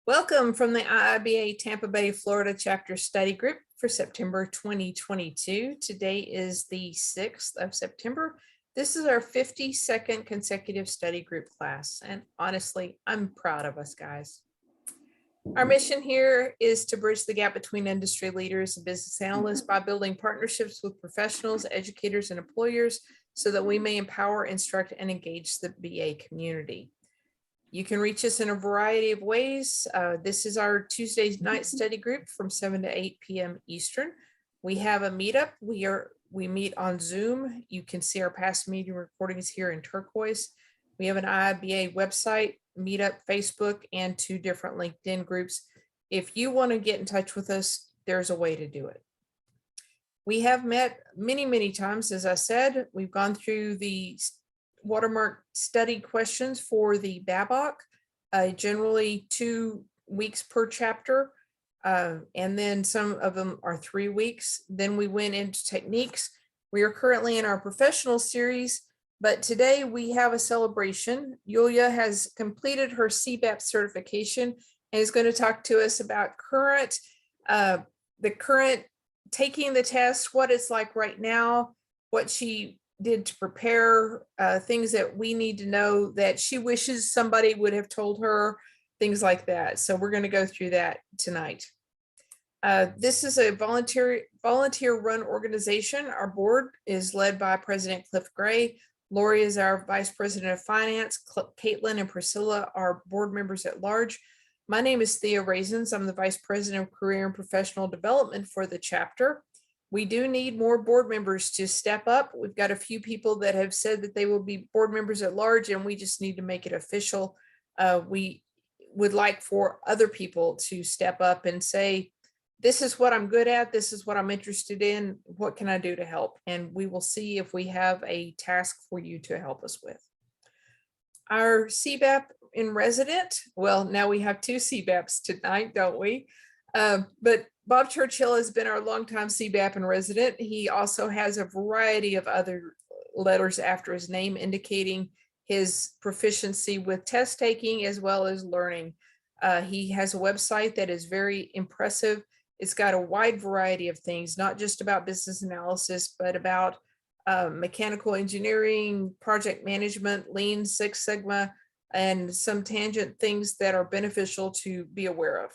Welcome from the IIBA Tampa Bay, Florida chapter study group for September 2022. Today is the 6th of September. This is our 52nd consecutive study group class, and honestly, I'm proud of us, guys. Our mission here is to bridge the gap between industry leaders and business analysts by building partnerships with professionals, educators, and employers so that we may empower, instruct, and engage the BA community. You can reach us in a variety of ways. This is our Tuesday night study group from 7 to 8 p.m. Eastern. We have a meetup. We meet on Zoom. You can see our past meeting recordings here in turquoise. We have an IIBA website, meetup, Facebook, and 2 different LinkedIn groups. If you want to get in touch with us, there's a way to do it. We have met many times, as I said. We've gone through the watermark study questions for the BABOK, generally 2 weeks per chapter, and then some of them are 3 weeks. Then we went into techniques. We are currently in our professional series, but today we have a celebration. Yulia has completed her CBAP certification and is going to talk to us about the current taking the test, what it's like right now, what she did to prepare, things that we need to know that she wishes somebody would have told her, things like that. So we're going to go through that tonight. This is a volunteer run organization. Our board is led by President Cliff Gray. Lori is our Vice President of Finance. Caitlin and Priscilla are board members at large. My name is Thea Raisins. I'm the Vice President of Career and Professional Development for the chapter. We do need more board members to step up. We've got a few people that have said that they will be board members at large, and we just need to make it official. We would like for other people to step up and say, this is what I'm good at, this is what I'm interested in, what can I do to help? And we will see if we have a task for you to help us with. Our CBAP in resident, well, now we have 2 CBAPs tonight, don't we? But Bob Churchill has been our longtime CBAP in resident. He also has a variety of other letters after his name indicating his proficiency with test taking as well as learning. He has a website that is very impressive. It's got a wide variety of things, not just about business analysis, but about mechanical engineering, project management, Lean, Six Sigma, and some tangent things that are beneficial to be aware of.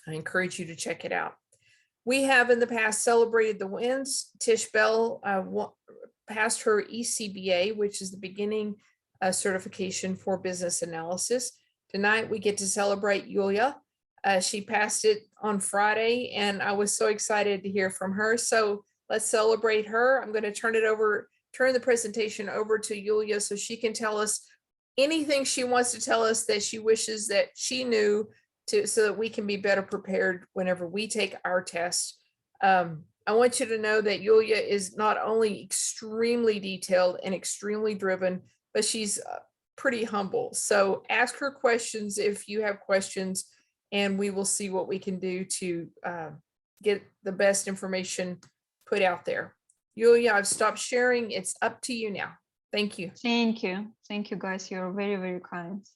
I encourage you to check it out. We have in the past celebrated the wins. Tish Bell passed her ECBA, which is the beginning certification for business analysis. Tonight we get to celebrate Yulia. She passed it on Friday, and I was so excited to hear from her. So let's celebrate her. I'm going to turn the presentation over to Yulia so she can tell us anything she wants to tell us that she wishes that she knew, so that we can be better prepared whenever we take our test. I want you to know that Yulia is not only extremely detailed and extremely driven, but she's pretty humble. So ask her questions if you have questions, and we will see what we can do to get the best information put out there. Yulia, I've stopped sharing. It's up to you now. Thank you. Thank you. Thank you, guys. You're very kind.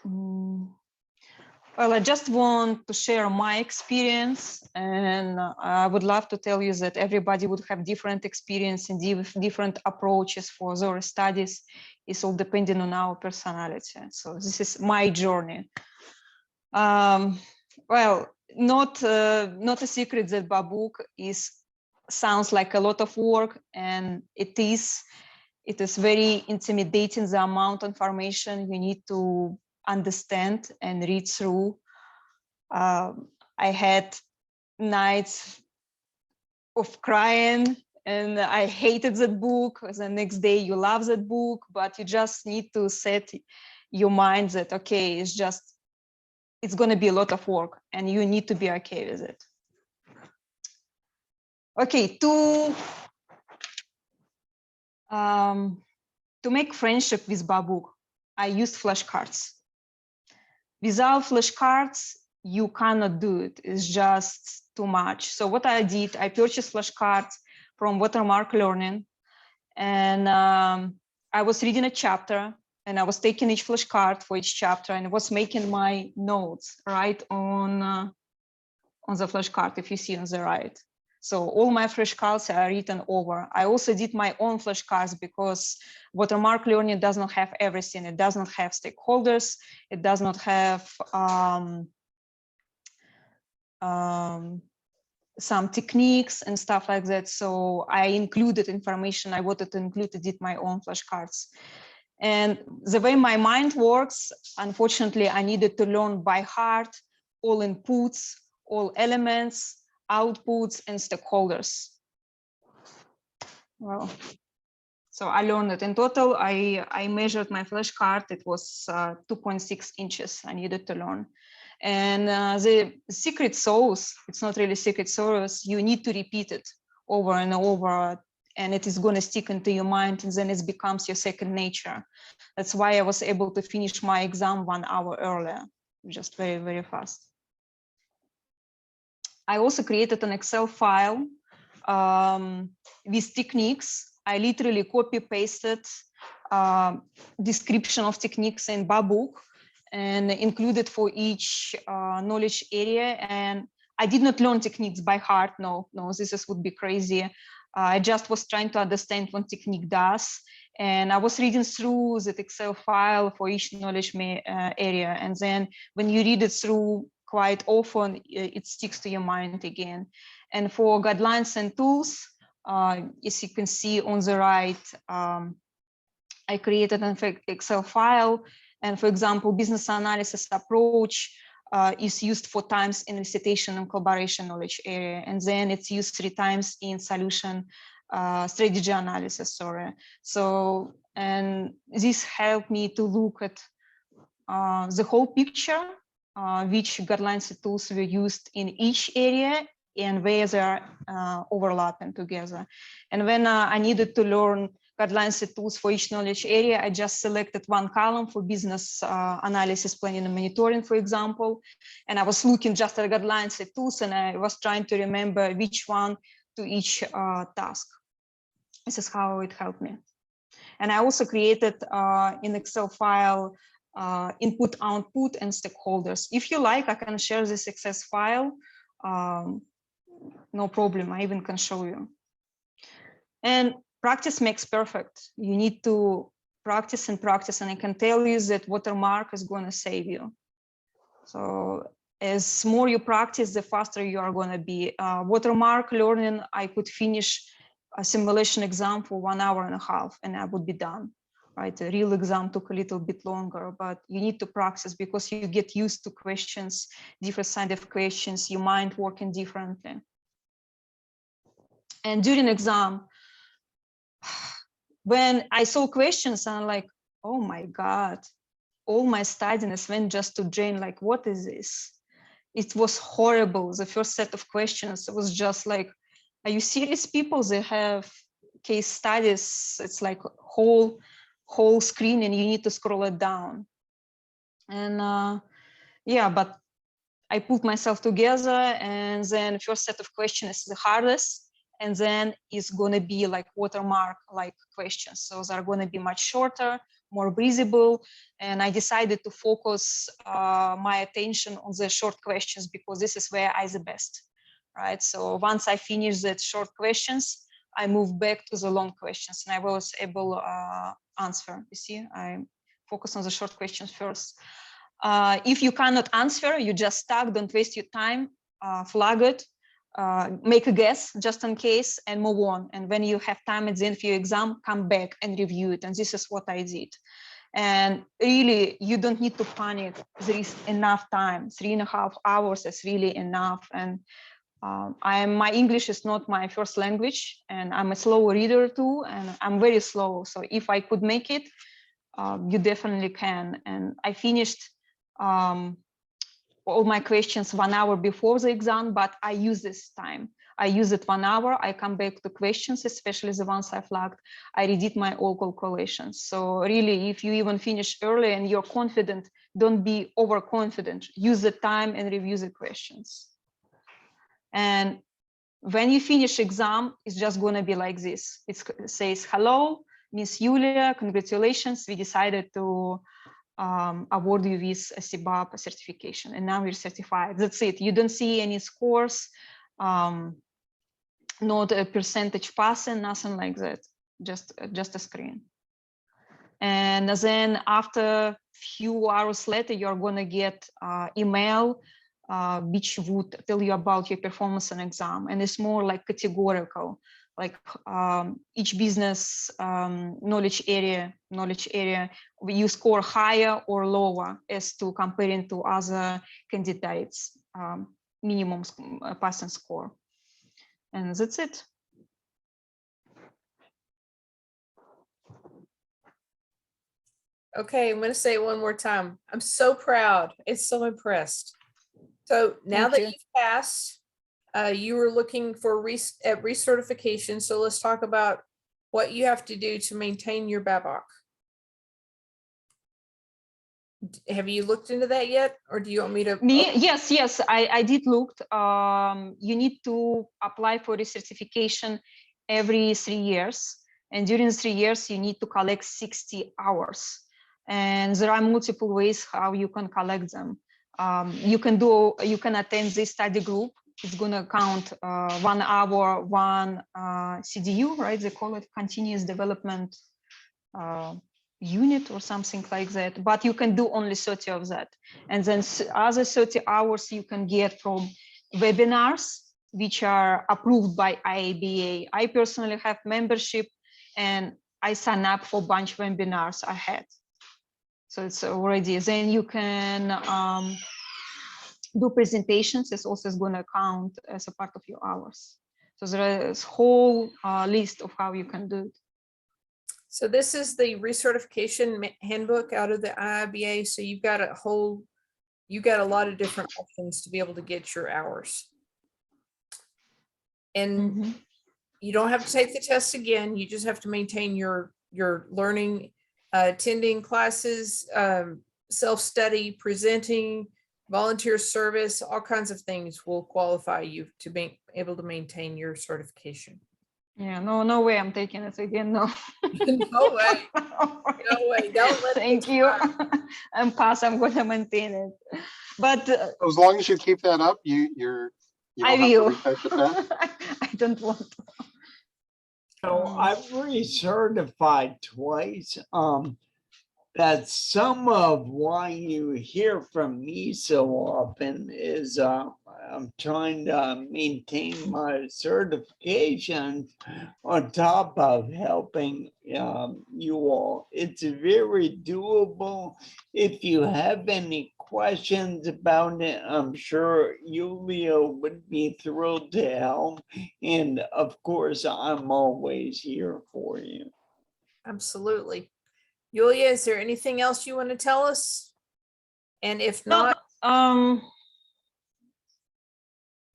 Well, I just want to share my experience, and I would love to tell you that everybody would have different experience and different approaches for their studies. It's all depending on our personality. So this is my journey. Well, not a secret that BABOK sounds like a lot of work, and it is very intimidating, the amount of information you need to understand and read through. I had nights of crying, and I hated that book. The next day you love that book, but you just need to set your mind that, okay, it's going to be a lot of work, and you need to be okay with it. Okay, to make friendship with BABOK, I used flashcards. Without flashcards, you cannot do it. It's just too much. So what I did, I purchased flashcards from Watermark Learning, And I was reading a chapter, and I was taking each flashcard for each chapter, and I was making my notes right on the flashcard, if you see on the right. So all my flashcards are written over. I also did my own flashcards because watermark learning does not have everything. It does not have stakeholders. It does not have some techniques and stuff like that. So I included information I wanted to include. I did my own flashcards. And the way my mind works, unfortunately, I needed to learn by heart all inputs, all elements, outputs, and stakeholders. Well, so I learned it. In total, I measured my flashcard. It was 2.6 inches I needed to learn. And the secret sauce, it's not really secret sauce, you need to repeat it over and over, and it is going to stick into your mind, and then it becomes your second nature. That's why I was able to finish my exam 1 hour earlier, just very, very fast. I also created an Excel file with techniques. I literally copy pasted description of techniques in BABOK and included for each knowledge area. And I did not learn techniques by heart. No, this would be crazy. I just was trying to understand what technique does. And I was reading through that Excel file for each knowledge area. And then when you read it through quite often, it sticks to your mind again. And for guidelines and tools, as you can see on the right, I created an Excel file. And for example, business analysis approach is used 4 times in recitation and collaboration knowledge area. And then it's used 3 times in solution strategy analysis, sorry. So, and this helped me to look at the whole picture, which guidelines and tools were used in each area and where they are overlapping together. And when I needed to learn guidelines and tools for each knowledge area, I just selected 1 column for business analysis, planning and monitoring, for example. And I was looking just at guidelines and tools, and I was trying to remember which one to each task. This is how it helped me. And I also created in Excel file input, output, and stakeholders. If you like, I can share this Excel file. No problem, I even can show you. And practice makes perfect. You need to practice and practice, and I can tell you that watermark is going to save you. So as more you practice, the faster you are going to be. Watermark learning, I could finish a simulation exam for 1.5 hours and I would be done. Right, a real exam took a little bit longer, but you need to practice because you get used to questions, different kind of questions, your mind working differently. And during exam, when I saw questions, I'm like, oh my God, all my steadiness went just to drain. Like, what is this? It was horrible. The first set of questions, it was just like, are you serious, people? They have case studies. It's like whole screen and you need to scroll it down. And yeah, but I put myself together, and then first set of questions is the hardest, and then it's going to be like watermark like questions. So they're going to be much shorter, more breathable, and I decided to focus my attention on the short questions because this is where I'm the best, right? So once I finish the short questions, I move back to the long questions, and I was able answer. You see, I focus on the short questions first. If you cannot answer, you just stuck, don't waste your time, flag it, make a guess just in case, and move on. And when you have time at the end of your exam, come back and review it. And this is what I did. And really, you don't need to panic. There is enough time. 3.5 hours is really enough. And my English is not my first language, and I'm a slow reader too, and I'm very slow. So if I could make it, you definitely can. And I finished all my questions 1 hour before the exam, but I use this time. I use it 1 hour. I come back to questions, especially the ones I flagged. I redid my all calculations. So really, if you even finish early and you're confident, don't be overconfident. Use the time and review the questions. And When you finish exam, it's just going to be like this. It says, hello, Miss Yulia, congratulations. We decided to award you with a CBAP certification, and now you're certified. That's it. You don't see any scores, not a percentage passing, nothing like that. Just a screen. And then after few hours later, you're going to get email which would tell you about your performance on exam, and it's more like categorical, like each business knowledge area you score higher or lower as to comparing to other candidates minimum passing score, and that's it. Okay, I'm going to say it one more time. I'm so proud. It's so impressed. So now that you've passed, you were looking for recertification. So let's talk about what you have to do to maintain your BABOK. Have you looked into that yet, or do you want me to? Yes, I did look. You need to apply for recertification every 3 years, and during 3 years you need to collect 60 hours. And there are multiple ways how you can collect them. You can attend this study group. It's going to count 1 hour, 1 CDU, right? They call it continuous development unit or something like that. But you can do only 30 of that. And then other 30 hours you can get from webinars, which are approved by IIBA. I personally have membership, and I sign up for a bunch of webinars I had. So it's already, then you can do presentations. It's also going to count as a part of your hours. So there is a whole list of how you can do it. So this is the recertification handbook out of the IIBA. So you've got a lot of different options to be able to get your hours. And you don't have to take the test again. You just have to maintain your learning, attending classes, self-study, presenting, volunteer service, all kinds of things will qualify you to be able to maintain your certification. Yeah, no way I'm taking it again, no. No way. No way. Don't let Thank you. I'm going to maintain it. But as long as you keep that up, you don't I have will. to retake the test. I don't want to. So I've recertified twice. That some of why you hear from me so often is I'm trying to maintain my certification on top of helping you all. It's very doable. If you have any questions about it, I'm sure Yulia would be thrilled to help. And of course, I'm always here for you. Absolutely. Yulia, is there anything else you want to tell us? And if not,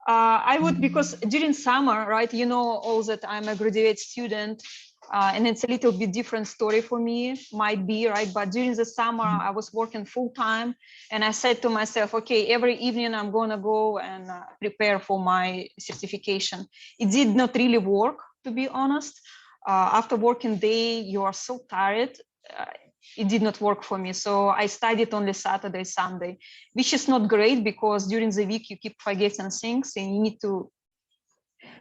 I would, because during summer, right, you know, all that I'm a graduate student, and it's a little bit different story for me, might be, right? But during the summer, I was working full time, and I said to myself, okay, every evening I'm going to go and prepare for my certification. It did not really work, to be honest. After working day, you are so tired. It did not work for me. So I studied only Saturday, Sunday, which is not great because during the week you keep forgetting things and you need to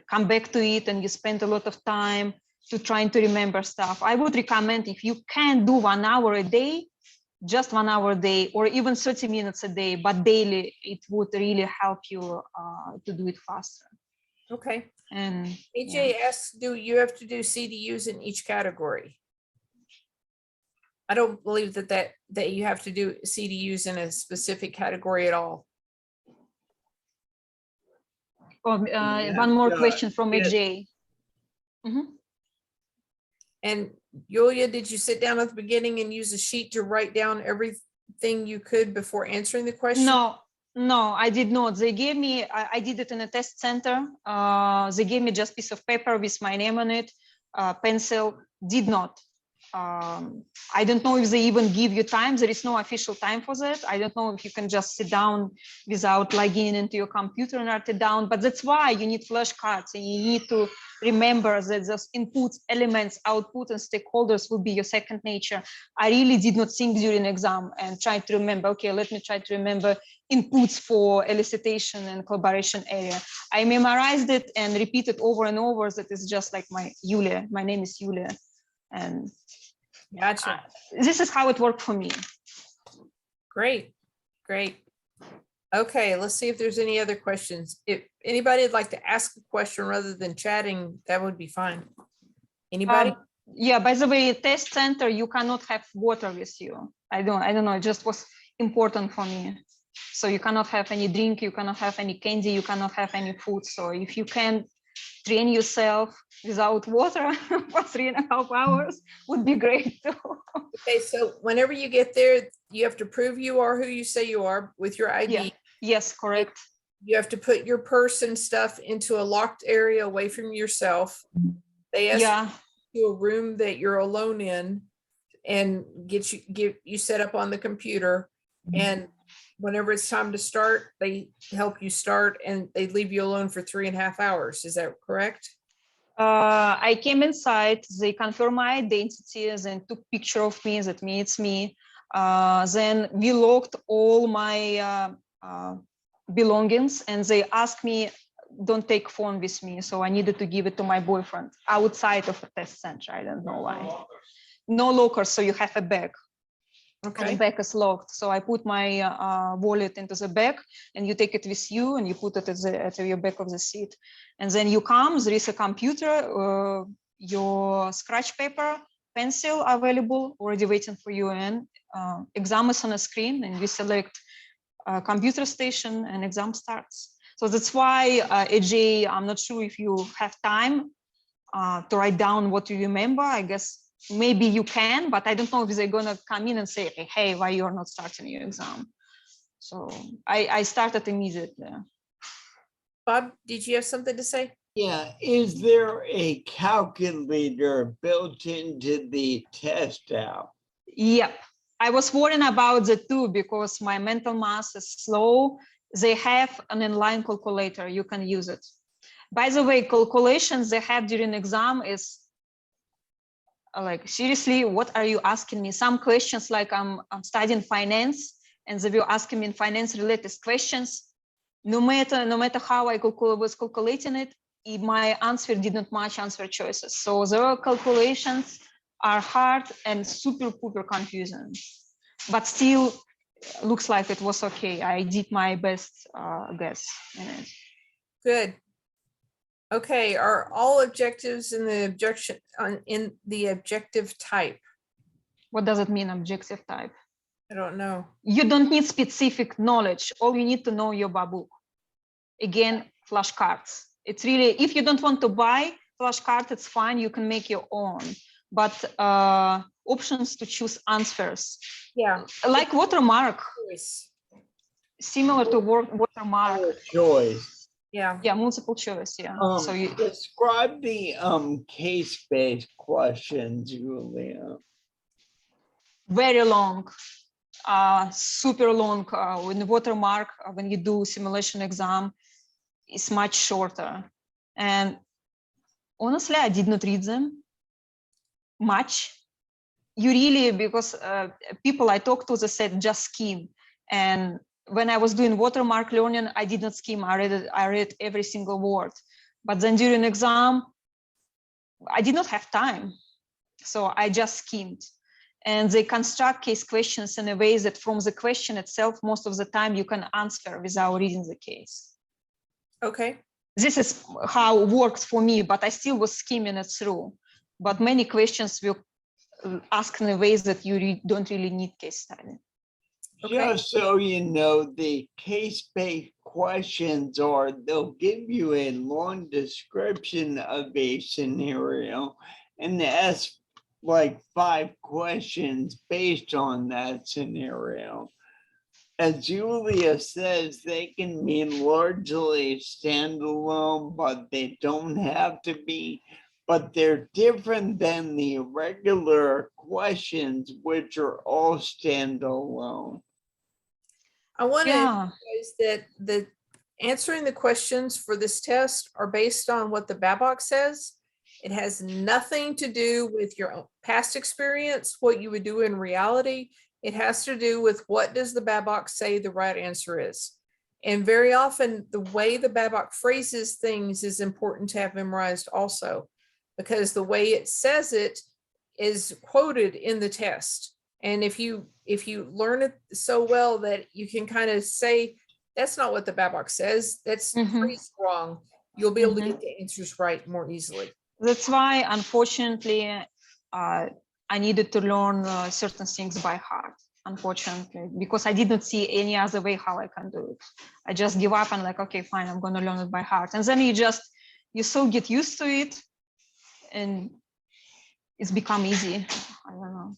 come back to it, and you spend a lot of time to trying to remember stuff. I would recommend, if you can do 1 hour a day, just 1 hour a day, or even 30 minutes a day, but daily, it would really help you to do it faster. okay. And AJ asks, do you have to do CDUs in each category? I don't believe that you have to do CDUs in a specific category at all. One more question from AJ. And Yulia, did you sit down at the beginning and use a sheet to write down everything you could before answering the question? No, I did not. They gave me, I did it in a test center. They gave me just a piece of paper with my name on it, pencil. Did not. I don't know if they even give you time. There is no official time for that. I don't know if you can just sit down without logging into your computer and write it down, but that's why you need flashcards, and you need to remember that those inputs, elements, output, and stakeholders will be your second nature. I really did not think during exam and try to remember, okay, let me try to remember inputs for elicitation and collaboration area. I memorized it and repeated over and over that it's just like my Yulia. My name is Yulia. And Gotcha. this is how it worked for me. Great, great. Okay, let's see if there's any other questions. If anybody would like to ask a question rather than chatting, that would be fine. Anybody? Yeah, by the way, test center, you cannot have water with you. I don't know, it just was important for me. So you cannot have any drink, you cannot have any candy, you cannot have any food. So if you can train yourself without water for 3.5 hours, would be great too. Okay, so whenever you get there, you have to prove you are who you say you are with your ID. Yeah. Yes, correct. You have to put your purse and stuff into a locked area away from yourself. They ask Yeah. you to a room that you're alone in and get you set up on the computer. And whenever it's time to start, they help you start and they leave you alone for 3.5 hours. Is that correct? I came inside, they confirmed my identity, then took picture of me, that me, it's me. Then we locked all my belongings, and they asked me, don't take phone with me. So I needed to give it to my boyfriend outside of the test center. I don't know why. No locker, so you have a bag. And the Okay. bag is locked. So I put my wallet into the bag, and you take it with you, and you put it at your back of the seat. And then you come, there is a computer, your scratch paper, pencil available, already waiting for you, and exam is on a screen, and we select computer station, and exam starts. So that's why, AJ, I'm not sure if you have time to write down what you remember. I guess maybe you can, but I don't know if they're gonna come in and say, hey, why you're not starting your exam? So I started immediately. Bob, did you have something to say? Yeah, is there a calculator built into the test app? Yep, I was worrying about that too, because my mental math is slow. They have an inline calculator, you can use it. By the way, calculations they have during exam is like, seriously, what are you asking me? Some questions like I'm studying finance, and they were asking me in finance related questions. No matter how I was calculating it, my answer did not match answer choices. So the calculations are hard and super confusing, but still looks like it was okay. I did my best guess in it. Good. Okay, are all objectives in the objective type? What does it mean, objective type? I don't know. You don't need specific knowledge. All you need to know your BABOK. Again, flashcards. It's really, if you don't want to buy flashcard, it's fine. You can make your own. But options to choose answers. Yeah. Like watermark, Choice. similar to watermark. Choice. Yeah. Yeah, multiple choice. Yeah. So you Describe the case-based questions, Yulia. very long, super long. In watermark, when you do simulation exam, is much shorter. And honestly, I did not read them much. You really, because people I talked to, they said just skim. And when I was doing watermark learning, I did not skim. I read every single word. But then during exam, I did not have time. So I just skimmed. And they construct case questions in a way that from the question itself, most of the time you can answer without reading the case. Okay. This is how it works for me, but I still was skimming it through. But many questions will ask in a way that you don't really need case study. Okay. Just so you know, the case-based questions are, they'll give you a long description of a scenario and ask like 5 questions based on that scenario. As Julia says, they can be largely standalone, but they don't have to be. but they're different than the regular questions, which are all standalone. I want to Yeah. emphasize that the answering the questions for this test are based on what the BABOK says. It has nothing to do with your past experience, what you would do in reality. It has to do with what does the BABOK say the right answer is. And very often the way the BABOK phrases things is important to have memorized also, because the way it says it is quoted in the test. And if you learn it so well that you can kind of say, that's not what the BABOK says, that's phrased wrong, you'll be able to get the answers right more easily. That's why, unfortunately, I needed to learn certain things by heart, unfortunately, because I didn't see any other way how I can do it. I just give up and like, okay, fine, I'm going to learn it by heart. And then you so get used to it and it's become easy. I don't know.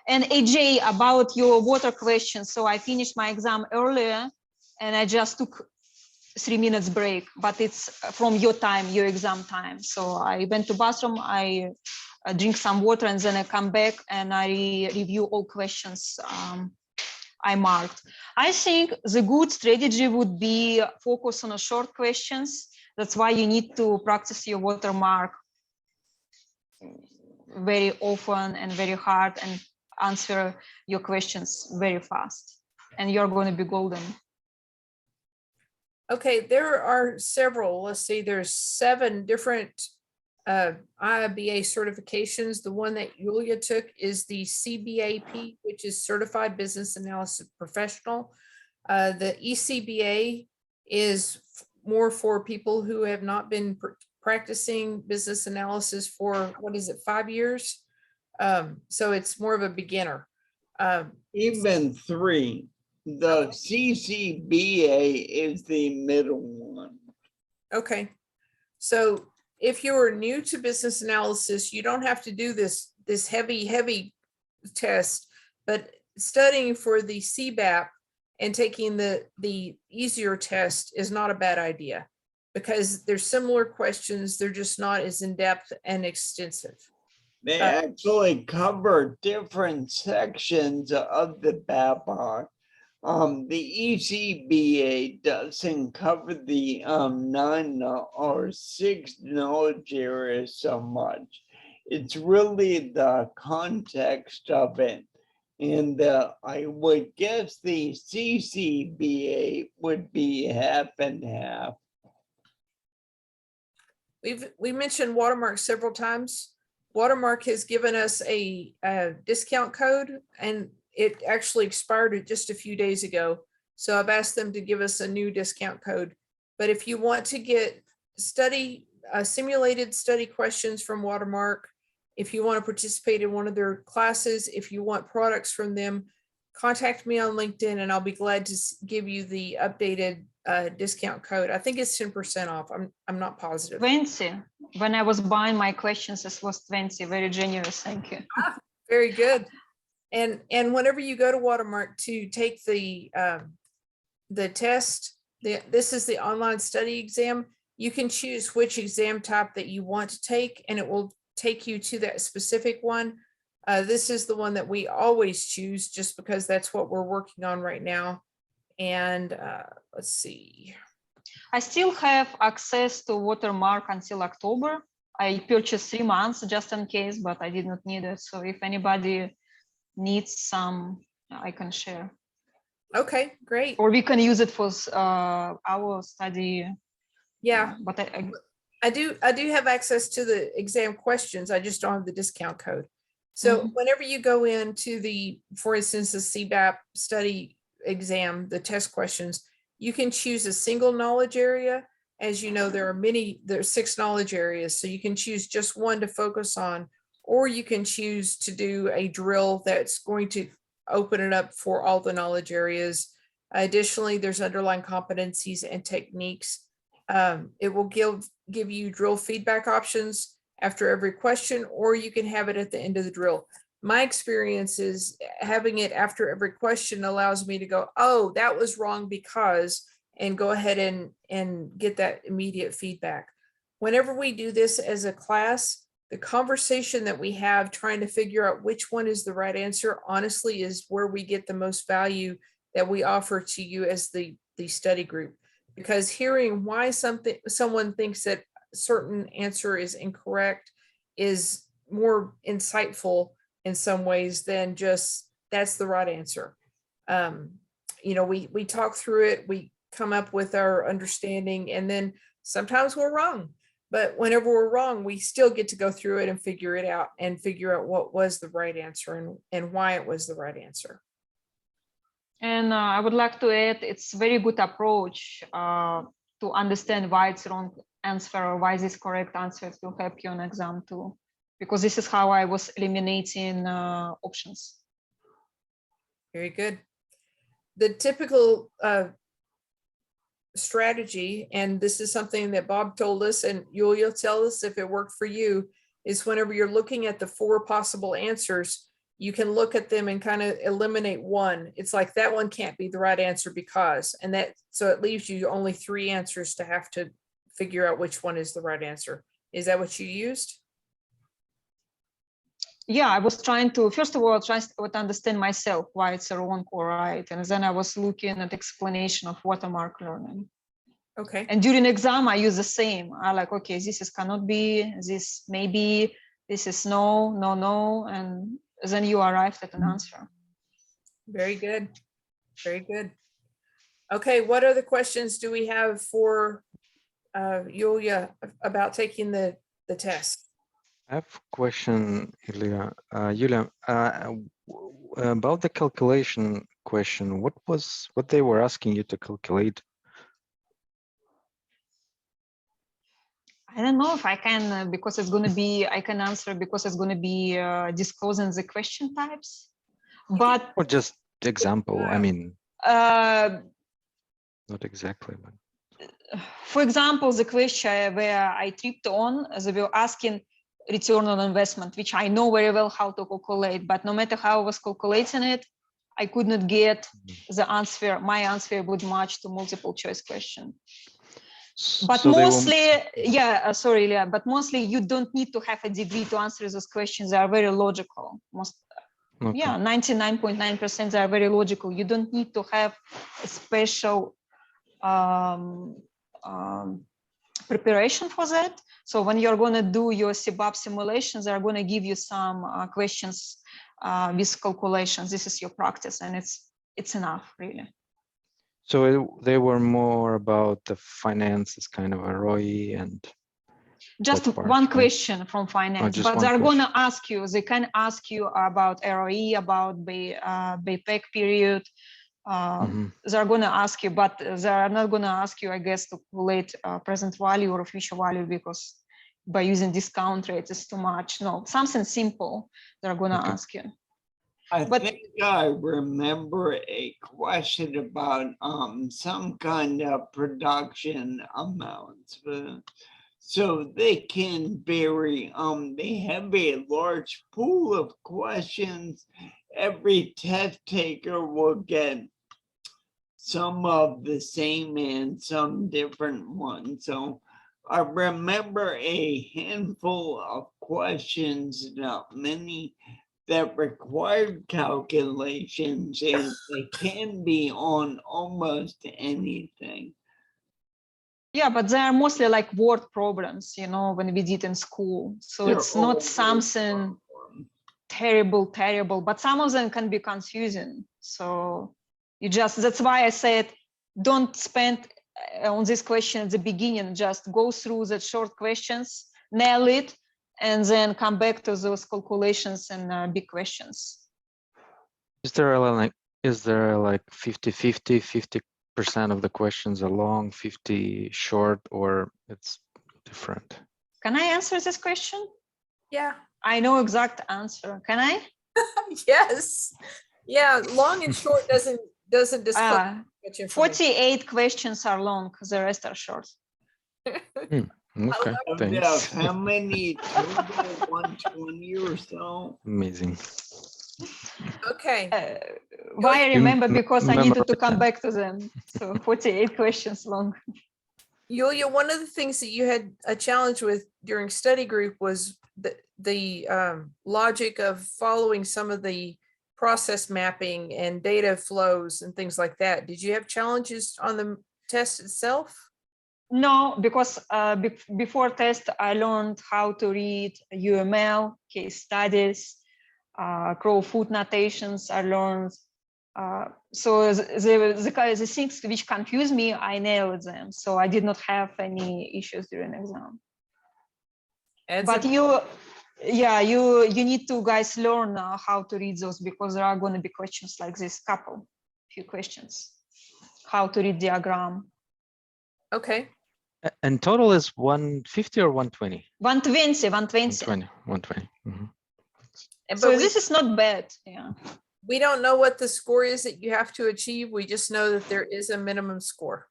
And AJ, about your water question. So I finished my exam earlier and I just took 3 minutes break, but it's from your time, your exam time. So I went to bathroom, I drink some water, and then I come back and I review all questions I marked. I think the good strategy would be focus on the short questions. That's why you need to practice your watermark very often and very hard and answer your questions very fast. And you're going to be golden. Okay, there are several, let's see, there's 7 different IIBA certifications. The one that Yulia took is the CBAP, which is Certified Business Analysis Professional. The ECBA is more for people who have not been practicing business analysis for, 5 years? So it's more of a beginner. Even 3. The CCBA is the middle one. Okay, so if you're new to business analysis, you don't have to do this heavy test, but studying for the CBAP and taking the easier test is not a bad idea, because they're similar questions, they're just not as in-depth and extensive. They actually cover different sections of the BABOK. The ECBA doesn't cover the 9 or 6 knowledge areas so much. It's really the context of it. And I would guess the CCBA would be half and half. We mentioned Watermark several times. Watermark has given us a discount code, and it actually expired just a few days ago. So I've asked them to give us a new discount code. But if you want to get simulated study questions from Watermark, if you want to participate in one of their classes, if you want products from them, contact me on LinkedIn and I'll be glad to give you the updated discount code. I think it's 10% off. I'm not positive. 20. When I was buying my questions, this was 20. Very generous. Thank you. Very good. And whenever you go to Watermark to take the test, this is the online study exam, you can choose which exam type that you want to take, and it will take you to that specific one. This is the one that we always choose just because that's what we're working on right now. And let's see. I still have access to Watermark until October. I purchased 3 months just in case, but I did not need it. So if anybody needs some, I can share. Okay, great. Or we can use it for our study. Yeah, but I do have access to the exam questions. I just don't have the discount code. So whenever you go into for instance, the CBAP study exam, the test questions, you can choose a single knowledge area. As you know, there are 6 knowledge areas. So you can choose just one to focus on, or you can choose to do a drill that's going to open it up for all the knowledge areas. Additionally, there's underlying competencies and techniques. It will give you drill feedback options after every question, or you can have it at the end of the drill. My experience is having it after every question allows me to go, oh, that was wrong because, and go ahead and get that immediate feedback. whenever we do this as a class, the conversation that we have trying to figure out which one is the right answer, honestly, is where we get the most value that we offer to you as the study group. Because hearing why someone thinks that a certain answer is incorrect is more insightful in some ways than just that's the right answer. You know, we talk through it, we come up with our understanding, and then sometimes we're wrong. But whenever we're wrong, we still get to go through it and figure it out and figure out what was the right answer and why it was the right answer. And I would like to add, it's very good approach to understand why it's wrong answer or why this correct answer will help you on exam too. Because this is how I was eliminating options. Very good. The typical strategy, and this is something that Bob told us, and Yulia, tell us if it worked for you, is whenever you're looking at the 4 possible answers, you can look at them and kind of eliminate one. It's like that one can't be the right answer because, and that, so it leaves you only 3 answers to have to figure out which one is the right answer. Is that what you used? Yeah, I was trying to, first of all, try to understand myself why it's wrong or right. And then I was looking at explanation of watermark learning. Okay. And during exam, I use the same. I like, okay, this is cannot be, this maybe, this is no, no, no. And then you arrived at an answer. Very good. Very good. Okay, what other questions do we have for Yulia about taking the test? I have a question, Yulia. Yulia, about the calculation question, what they were asking you to calculate? I don't know if I can, because it's going to be, I can answer because it's going to be disclosing the question types. But Or just example, I mean, not exactly, but for example, the question where I tripped on, they were asking return on investment, which I know very well how to calculate, but no matter how I was calculating it, I could not get the answer, my answer would match to multiple choice question. But so mostly, yeah, sorry, Leah, but mostly you don't need to have a degree to answer those questions. They are very logical. okay. Yeah, 99.9% they are very logical. You don't need to have a special preparation for that. So when you're going to do your CBAP simulations, they're going to give you some questions with calculations. This is your practice, and it's enough, really. So they were more about the finances, kind of a ROI and just that part, one right? question from finance, just but one they're going question. to ask you, they can ask you about ROE, about BAPEC period. They're going to ask you, but they're not going to ask you, I guess, to calculate present value or future value, because by using discount rate is too much. No, something simple they're going to Okay. ask you. I But- think I remember a question about some kind of production amounts. So they can vary. They have a large pool of questions. Every test taker will get some of the same and some different ones. So I remember a handful of questions, not many, that required calculations, and they can be on almost anything. Yeah, but they are mostly like word problems, you know, when we did in school. So They're it's not all something terrible, but some of them can be confusing. So you just, that's why I said, don't spend on this question at the beginning, just go through the short questions, nail it, and then come back to those calculations and big questions. Is there like 50-50 of the questions are long, 50 short, or it's different? Can I answer this question? Yeah. I know exact answer. Can I? Yes. Yeah. Long and short doesn't disclose much information. 48 questions are long, the rest are short. Okay, Of thanks. how many total? 120 or so? Amazing. Okay. Why I remember? Because I needed to memorize come them. back to them. So 48 questions long. Yulia, one of the things that you had a challenge with during study group was the logic of following some of the process mapping and data flows and things like that. Did you have challenges on the test itself? No, because before test, I learned how to read UML, case studies, crow food notations. I learned. So the things which confuse me, I nailed them. So I did not have any issues during exam. But you need to guys learn how to read those, because there are going to be questions like this, few questions, how to read diagram. Okay. And total is 150 or 120? 120. 120. But So this is not bad. Yeah. we don't know what the score is that you have to achieve. We just know that there is a minimum score.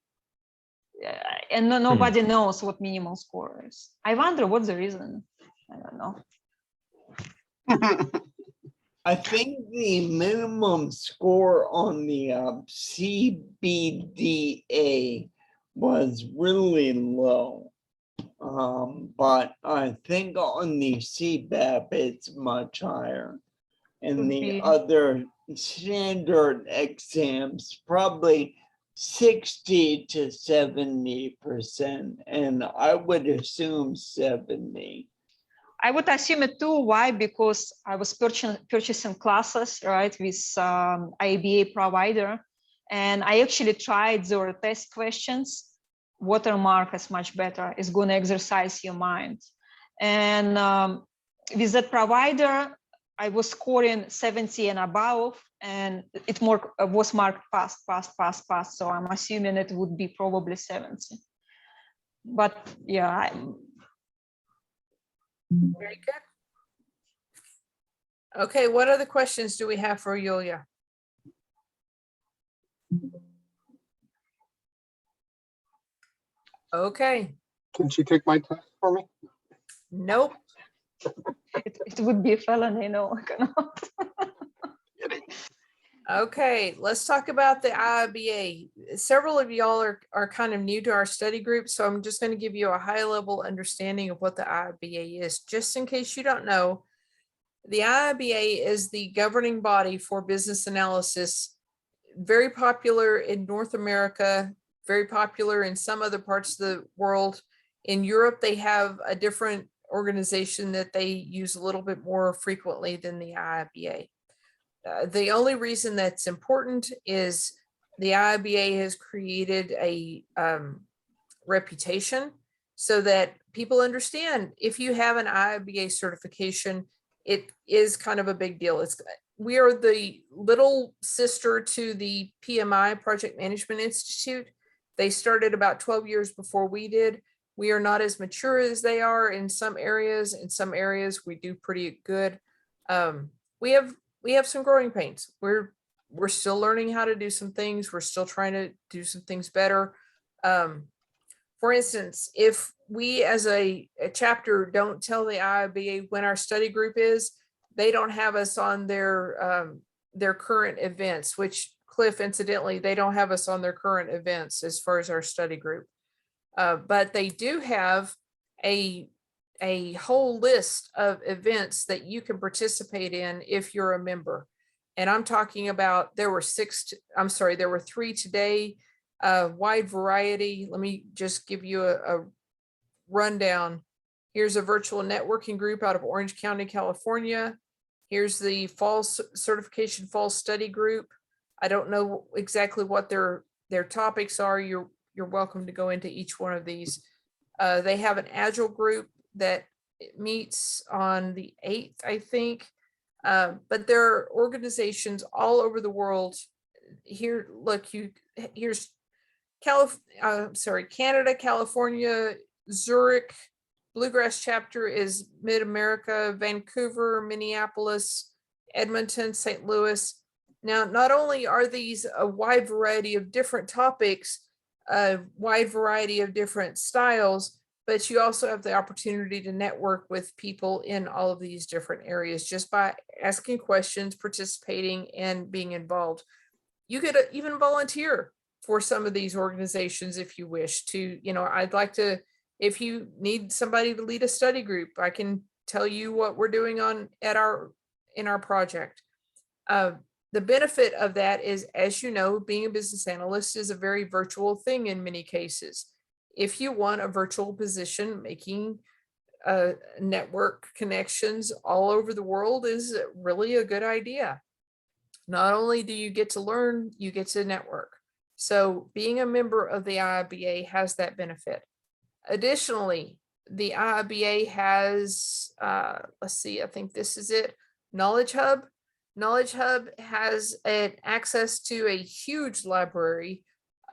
And nobody knows what minimum score is. I wonder what's the reason. I don't know. I think the minimum score on the CBDA was really low. But I think on the CBAP, it's much higher. And Could the be. other standard exams, probably 60 to 70%. And I would assume 70. I would assume it too. Why? Because I was purchasing classes, right, with IIBA provider. And I actually tried their test questions. Watermark is much better. It's going to exercise your mind. And with that provider, I was scoring 70 and above, and it was marked pass. So I'm assuming it would be probably 70. But yeah. Very good. Okay, what other questions do we have for Yulia? Okay, Can she take my test for me? nope. It would be a felony, no, I cannot. Okay, let's talk about the IIBA. Several of y'all are kind of new to our study group, so I'm just going to give you a high level understanding of what the IIBA is. Just in case you don't know, the IIBA is the governing body for business analysis, very popular in North America, very popular in some other parts of the world. In Europe, they have a different organization that they use a little bit more frequently than the IIBA. The only reason that's important is the IIBA has created a reputation so that people understand if you have an IIBA certification, it is kind of a big deal. We are the little sister to the PMI, Project Management Institute. They started about 12 years before we did. We are not as mature as they are in some areas. In some areas, we do pretty good. We have some growing pains. We're still learning how to do some things. We're still trying to do some things better. For instance, if we as a chapter don't tell the IIBA when our study group is, they don't have us on their current events, which Cliff, incidentally, they don't have us on their current events as far as our study group. But they do have a whole list of events that you can participate in if you're a member. And I'm talking about, there were 3 today, wide variety. Let me just give you a rundown. Here's a virtual networking group out of Orange County, California. Here's the fall certification fall study group. I don't know exactly what their topics are. You're welcome to go into each one of these. They have an Agile group that meets on the 8th, I think. But there are organizations all over the world. Here, look, here's Canada, California, Zurich. Bluegrass chapter is Mid-America, Vancouver, Minneapolis, Edmonton, St. Louis. Now, not only are these a wide variety of different topics, a wide variety of different styles, but you also have the opportunity to network with people in all of these different areas just by asking questions, participating, and being involved. You could even volunteer. for some of these organizations if you wish to. I'd like to, if you need somebody to lead a study group, I can tell you what we're doing in our project. The benefit of that is, as you know, being a business analyst is a very virtual thing in many cases. If you want a virtual position, making network connections all over the world is really a good idea. Not only do you get to learn, you get to network. So being a member of the IIBA has that benefit. Additionally, the IIBA has, let's see, I think this is it, Knowledge Hub. Knowledge Hub has access to a huge library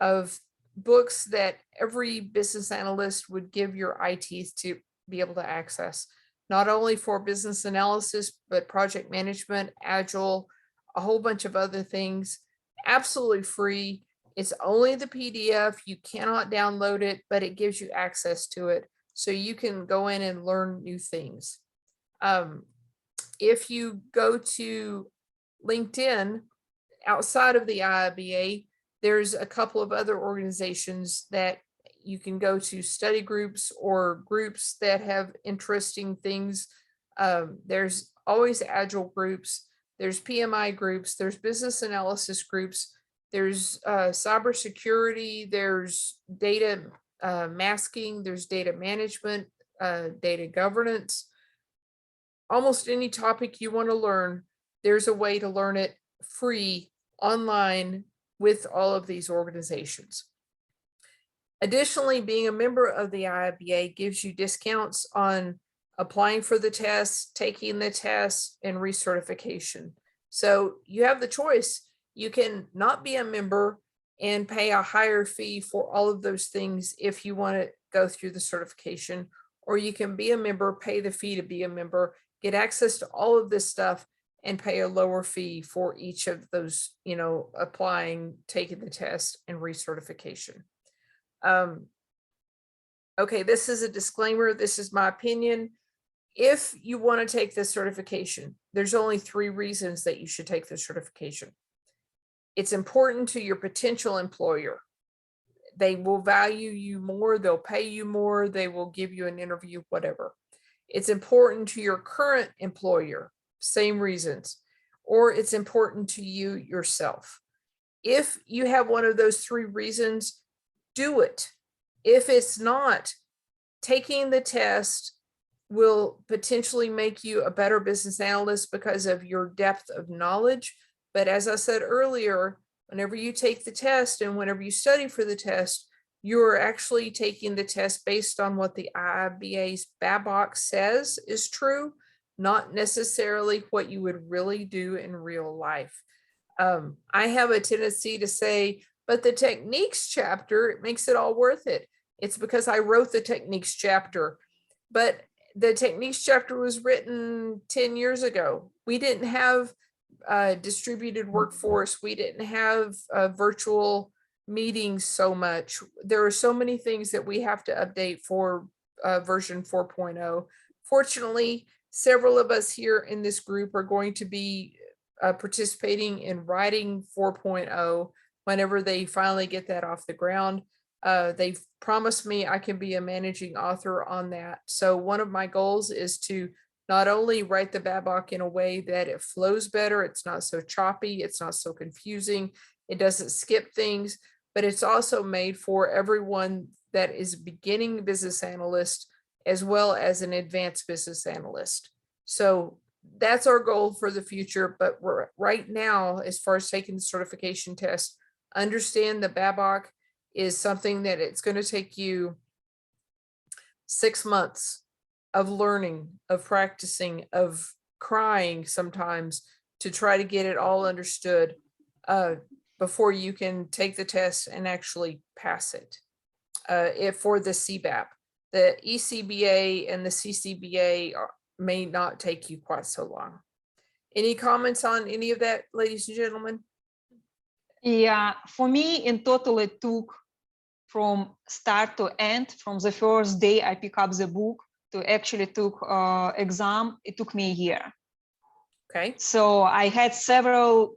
of books that every business analyst would give your eye teeth to be able to access, not only for business analysis, but project management, Agile, a whole bunch of other things, absolutely free. It's only the PDF. You cannot download it, but it gives you access to it. So you can go in and learn new things. If you go to LinkedIn, outside of the IIBA, there's a couple of other organizations that you can go to, study groups or groups that have interesting things. There's always Agile groups, there's PMI groups, there's business analysis groups, there's cybersecurity, there's data masking, there's data management, data governance. Almost any topic you want to learn, there's a way to learn it free online with all of these organizations. Additionally, being a member of the IIBA gives you discounts on applying for the test, taking the test, and recertification. So you have the choice. You can not be a member and pay a higher fee for all of those things if you want to go through the certification, or you can be a member, pay the fee to be a member, get access to all of this stuff, and pay a lower fee for each of those, applying, taking the test, and recertification. Okay, this is a disclaimer. This is my opinion. If you want to take this certification, there's only 3 reasons that you should take this certification. It's important to your potential employer. They will value you more, they'll pay you more, they will give you an interview, whatever. It's important to your current employer, same reasons, or it's important to you yourself. If you have one of those 3 reasons, do it. If it's not, taking the test will potentially make you a better business analyst because of your depth of knowledge. But as I said earlier, whenever you take the test and whenever you study for the test, you're actually taking the test based on what the IIBA's BABOK says is true, not necessarily what you would really do in real life. I have a tendency to say, but the techniques chapter, it makes it all worth it. It's because I wrote the techniques chapter, but the techniques chapter was written 10 years ago. We didn't have distributed workforce. We didn't have virtual meetings so much. There are so many things that we have to update for version 4.0. Fortunately, several of us here in this group are going to be participating in writing 4.0 whenever they finally get that off the ground. They've promised me I can be a managing author on that. So one of my goals is to not only write the BABOK in a way that it flows better, it's not so choppy, it's not so confusing, it doesn't skip things, but it's also made for everyone that is a beginning business analyst as well as an advanced business analyst. So that's our goal for the future. But right now, as far as taking the certification test, understand the BABOK is something that it's going to take you 6 months of learning, of practicing, of crying sometimes to try to get it all understood before you can take the test and actually pass it. For the CBAP, the ECBA and the CCBA may not take you quite so long. Any comments on any of that, ladies and gentlemen? Yeah, for me in total it took from start to end, from the first day I pick up the book to actually took exam, it took me a year. Okay. So I had several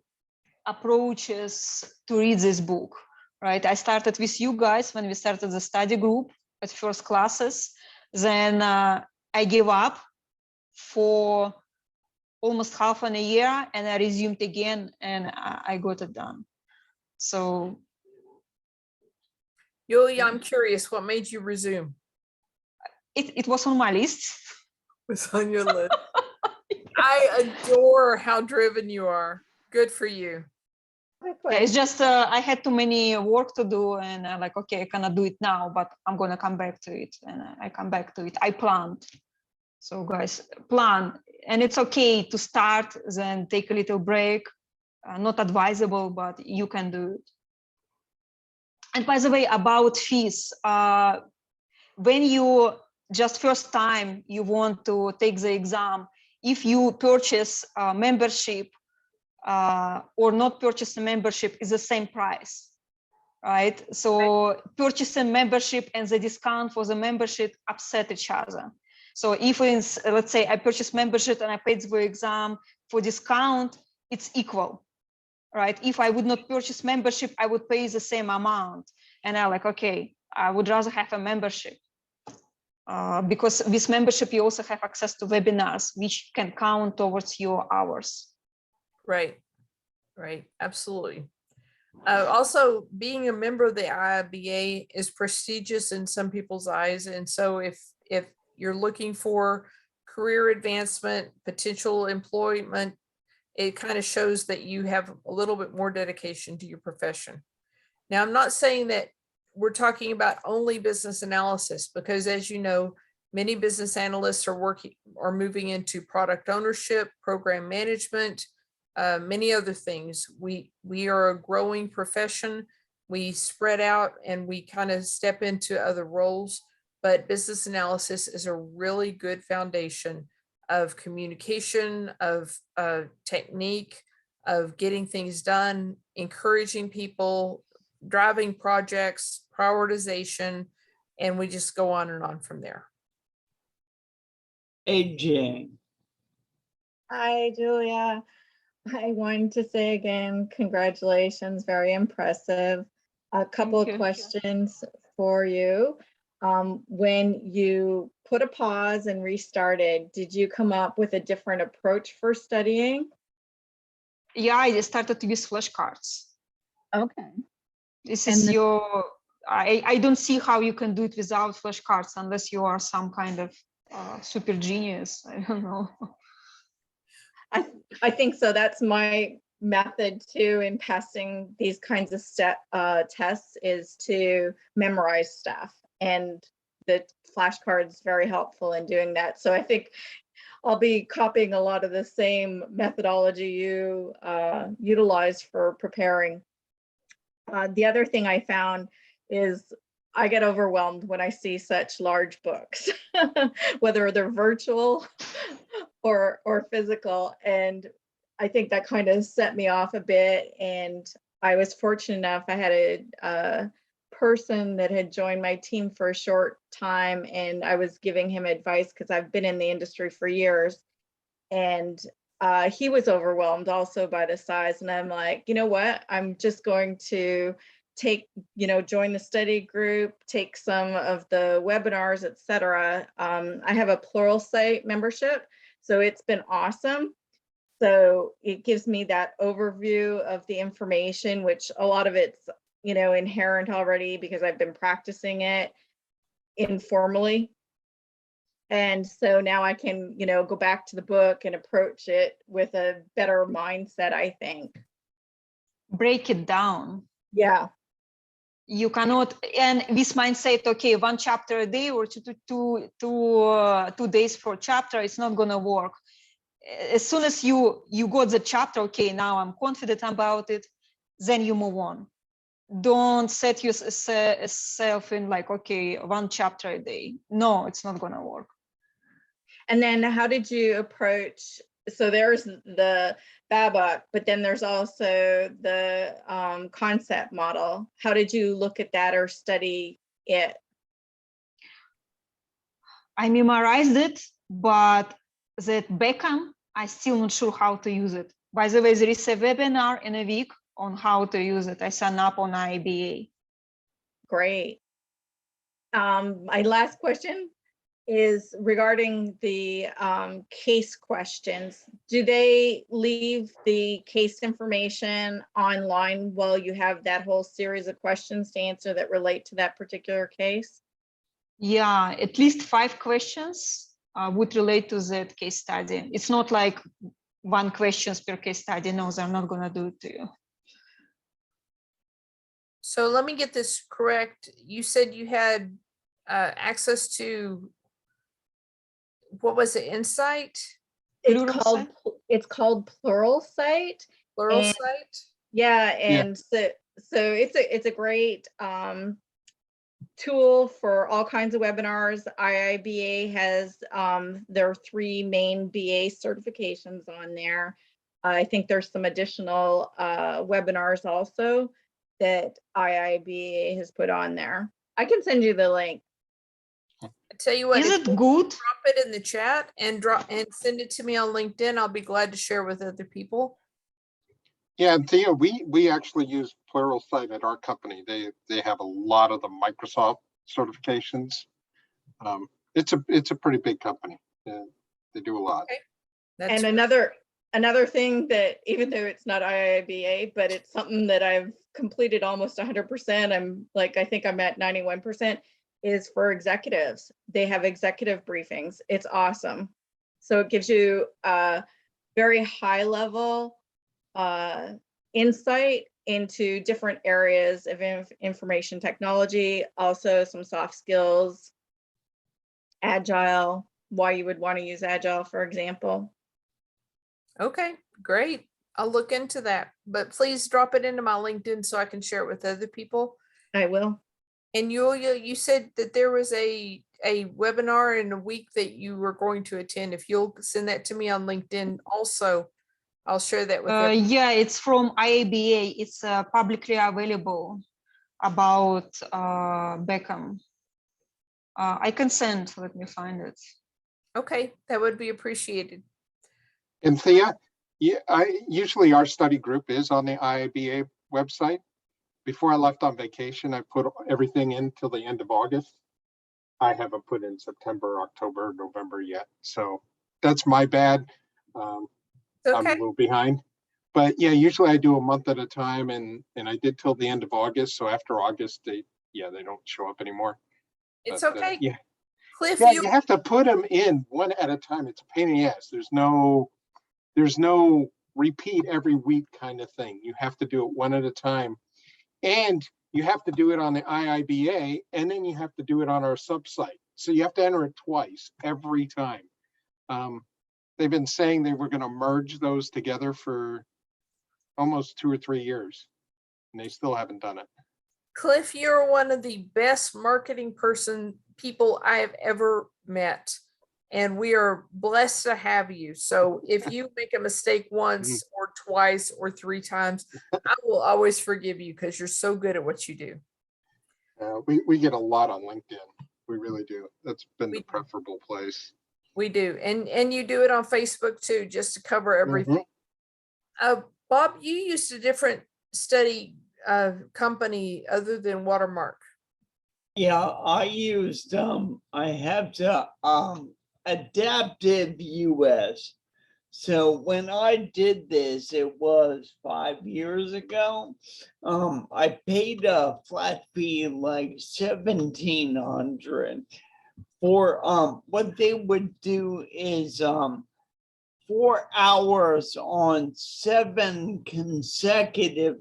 approaches to read this book, right? I started with you guys when we started the study group at first classes. Then I gave up for almost half an a year, and I resumed again, and I got it done. So Yulia, I'm curious, what made you resume? it was on my list. Was on your list. I adore how driven you are. Good for you. Yeah, it's just I had too many work to do, and I'm like, okay, I cannot do it now, but I'm gonna come back to it, and I come back to it. I planned. So guys, plan, and it's okay to start, then take a little break. Not advisable, but you can do it. And by the way, about fees, when you just first time you want to take the exam, if you purchase a membership or not purchase a membership, is the same price, right? So purchasing membership and the discount for the membership upset each other. So if it's, let's say I purchased membership and I paid the exam for discount, it's equal, right? If I would not purchase membership, I would pay the same amount. And I'm like, okay, I would rather have a membership. Because with membership, you also have access to webinars, which can count towards your hours. Right, right, absolutely. Also, being a member of the IIBA is prestigious in some people's eyes. And so if you're looking for career advancement, potential employment, it kind of shows that you have a little bit more dedication to your profession. Now, I'm not saying that we're talking about only business analysis, because as you know, many business analysts are moving into product ownership, program management, many other things. We are a growing profession. We spread out and we kind of step into other roles, but business analysis is a really good foundation of communication, of technique, of getting things done, encouraging people, driving projects, prioritization, and we just go on and on from there. AJ. Hi, Julia. I wanted to say again, congratulations, very impressive. A couple of questions for you. When you put a pause and restarted, did you come up with a different approach for studying? Yeah, I just started to use flashcards. Okay. This is I don't see how you can do it without flashcards unless you are some kind of super genius. I don't know. I think so. That's my method too in passing these kinds of tests, is to memorize stuff, and the flashcards very helpful in doing that. So I think I'll be copying a lot of the same methodology you utilize for preparing. The other thing I found is I get overwhelmed when I see such large books, whether they're virtual or physical. And I think that kind of set me off a bit. And I was fortunate enough, I had a person that had joined my team for a short time, and I was giving him advice because I've been in the industry for years. And he was overwhelmed also by the size. And I'm like, you know what, I'm just going to join the study group, take some of the webinars, etc. I have a Pluralsight membership, so it's been awesome. So it gives me that overview of the information, which a lot of it's, inherent already because I've been practicing it informally. And so now I can, go back to the book and approach it with a better mindset, I think. Break it down. Yeah. You cannot, and this mindset, okay, one chapter a day or 2 days for chapter, it's not gonna work. As soon as you got the chapter, okay, now I'm confident about it, then you move on. Don't set yourself in like, okay, one chapter a day. No, it's not gonna work. And then how did you approach, so there's the BABOK, but then there's also the concept model. How did you look at that or study it? I memorized it, but that Beckham, I'm still not sure how to use it. By the way, there is a webinar in a week on how to use it. I signed up on IIBA. Great. My last question is regarding the case questions. Do they leave the case information online while you have that whole series of questions to answer that relate to that particular case? Yeah, at least 5 questions would relate to that case study. It's not like 1 questions per case study. No, they're not going to do it to you. So let me get this correct. You said you had access to, what was it, Insight, It's called Pluralsight. And- Pluralsight? Yeah, and so it's a great tool for all kinds of webinars. IIBA has their 3 main BA certifications on there. I think there's some additional webinars also that IIBA has put on there. I can send you the link. I tell you what, Is if it you good? drop it in the chat and send it to me on LinkedIn, I'll be glad to share with other people. Yeah, and Thea, we actually use Pluralsight at our company. They have a lot of the Microsoft certifications. It's a pretty big company. They do a lot. Okay. That's And another thing that, even though it's not IIBA, but it's something that I've completed almost 100%, I think I'm at 91%, is for executives. They have executive briefings. It's awesome. So it gives you a very high level insight into different areas of information technology, also some soft skills, agile, why you would want to use agile, for example. Okay, great. I'll look into that, but please drop it into my LinkedIn so I can share it with other people. I will. And Yulia, you said that there was a webinar in a week that you were going to attend. If you'll send that to me on LinkedIn also, I'll share that with everyone. Yeah, it's from IIBA. It's publicly available about Beckham. I can send, let me find it. Okay, that would be appreciated. And Thea, yeah, usually our study group is on the IIBA website. Before I left on vacation, I put everything in till the end of August. I haven't put in September, October, November yet. So that's my bad. I'm a Okay, little behind. But yeah, usually I do a month at a time, and I did till the end of August. So after August, they don't show up anymore. it's But, okay. yeah. Cliff, Yeah, you have to put them in one at a time. It's a pain in the ass. There's no repeat every week kind of thing. You have to do it one at a time. And you have to do it on the IIBA, and then you have to do it on our sub-site. So you have to enter it twice every time. They've been saying they were going to merge those together for almost 2 or 3 years, and they still haven't done it. Cliff, you're one of the best marketing people I have ever met. And we are blessed to have you. So if you make a mistake once or twice or 3 times, I will always forgive you because you're so good at what you do. We get a lot on LinkedIn. We really do. That's been the preferable place. We do. And you do it on Facebook too, just to cover everything. Bob, you used a different study company other than Watermark. Yeah, I used I have to Adaptive US. So when I did this, it was 5 years ago. I paid a flat fee like $1,700 for what they would do is 4 hours on 7 consecutive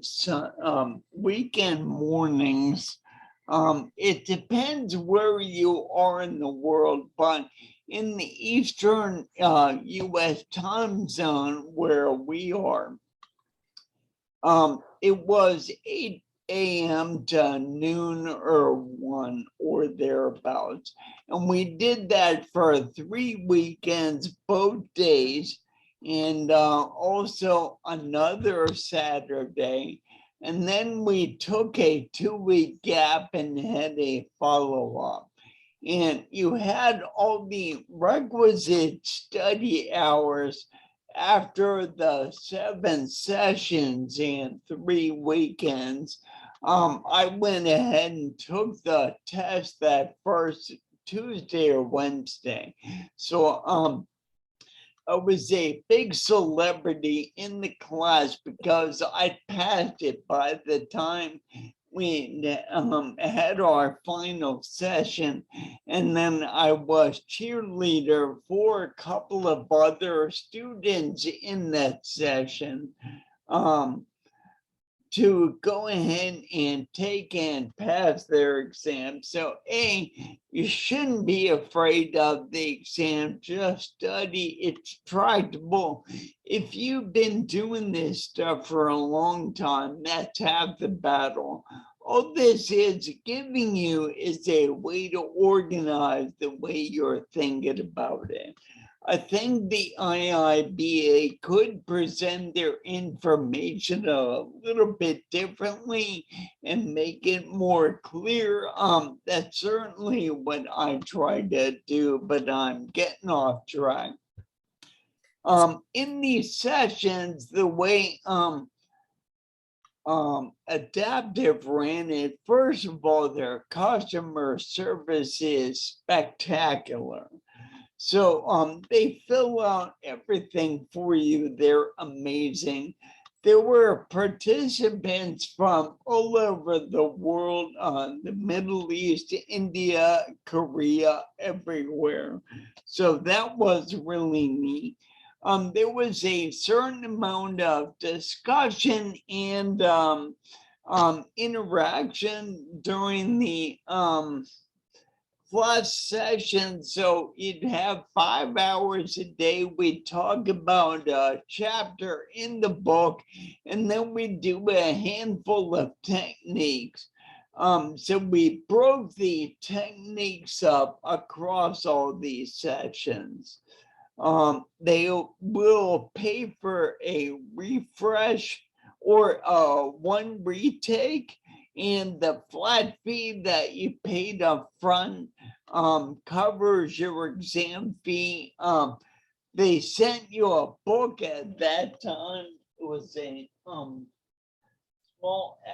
weekend mornings. It depends where you are in the world, but in the Eastern US time zone where we are, it was 8 a.m. to noon or 1 or thereabouts. And we did that for 3 weekends, both days, and also another Saturday. And then we took a 2-week gap and had a follow-up. And you had all the requisite study hours after the 7 sessions and 3 weekends. I went ahead and took the test that first Tuesday or Wednesday. So I was a big celebrity in the class because I passed it by the time we had our final session. And then I was cheerleader for a couple of other students in that session to go ahead and take and pass their exam. So you shouldn't be afraid of the exam, just study, it's tractable. If you've been doing this stuff for a long time, that's half the battle. All this is giving you is a way to organize the way you're thinking about it. I think the IIBA could present their information a little bit differently and make it more clear. That's certainly what I try to do, but I'm getting off track. In these sessions, the way Adaptive ran it, first of all, their customer service is spectacular. So they fill out everything for you. They're amazing. There were participants from all over the world, the Middle East, India, Korea, everywhere. So that was really neat. There was a certain amount of discussion and interaction during the plus session. So you'd have 5 hours a day. We'd talk about a chapter in the book, and then we'd do a handful of techniques. So we broke the techniques up across all these sessions. They will pay for a refresh or one retake, and the flat fee that you paid up front covers your exam fee. They sent you a book at that time. It was a small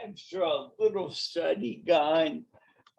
extra little study guide.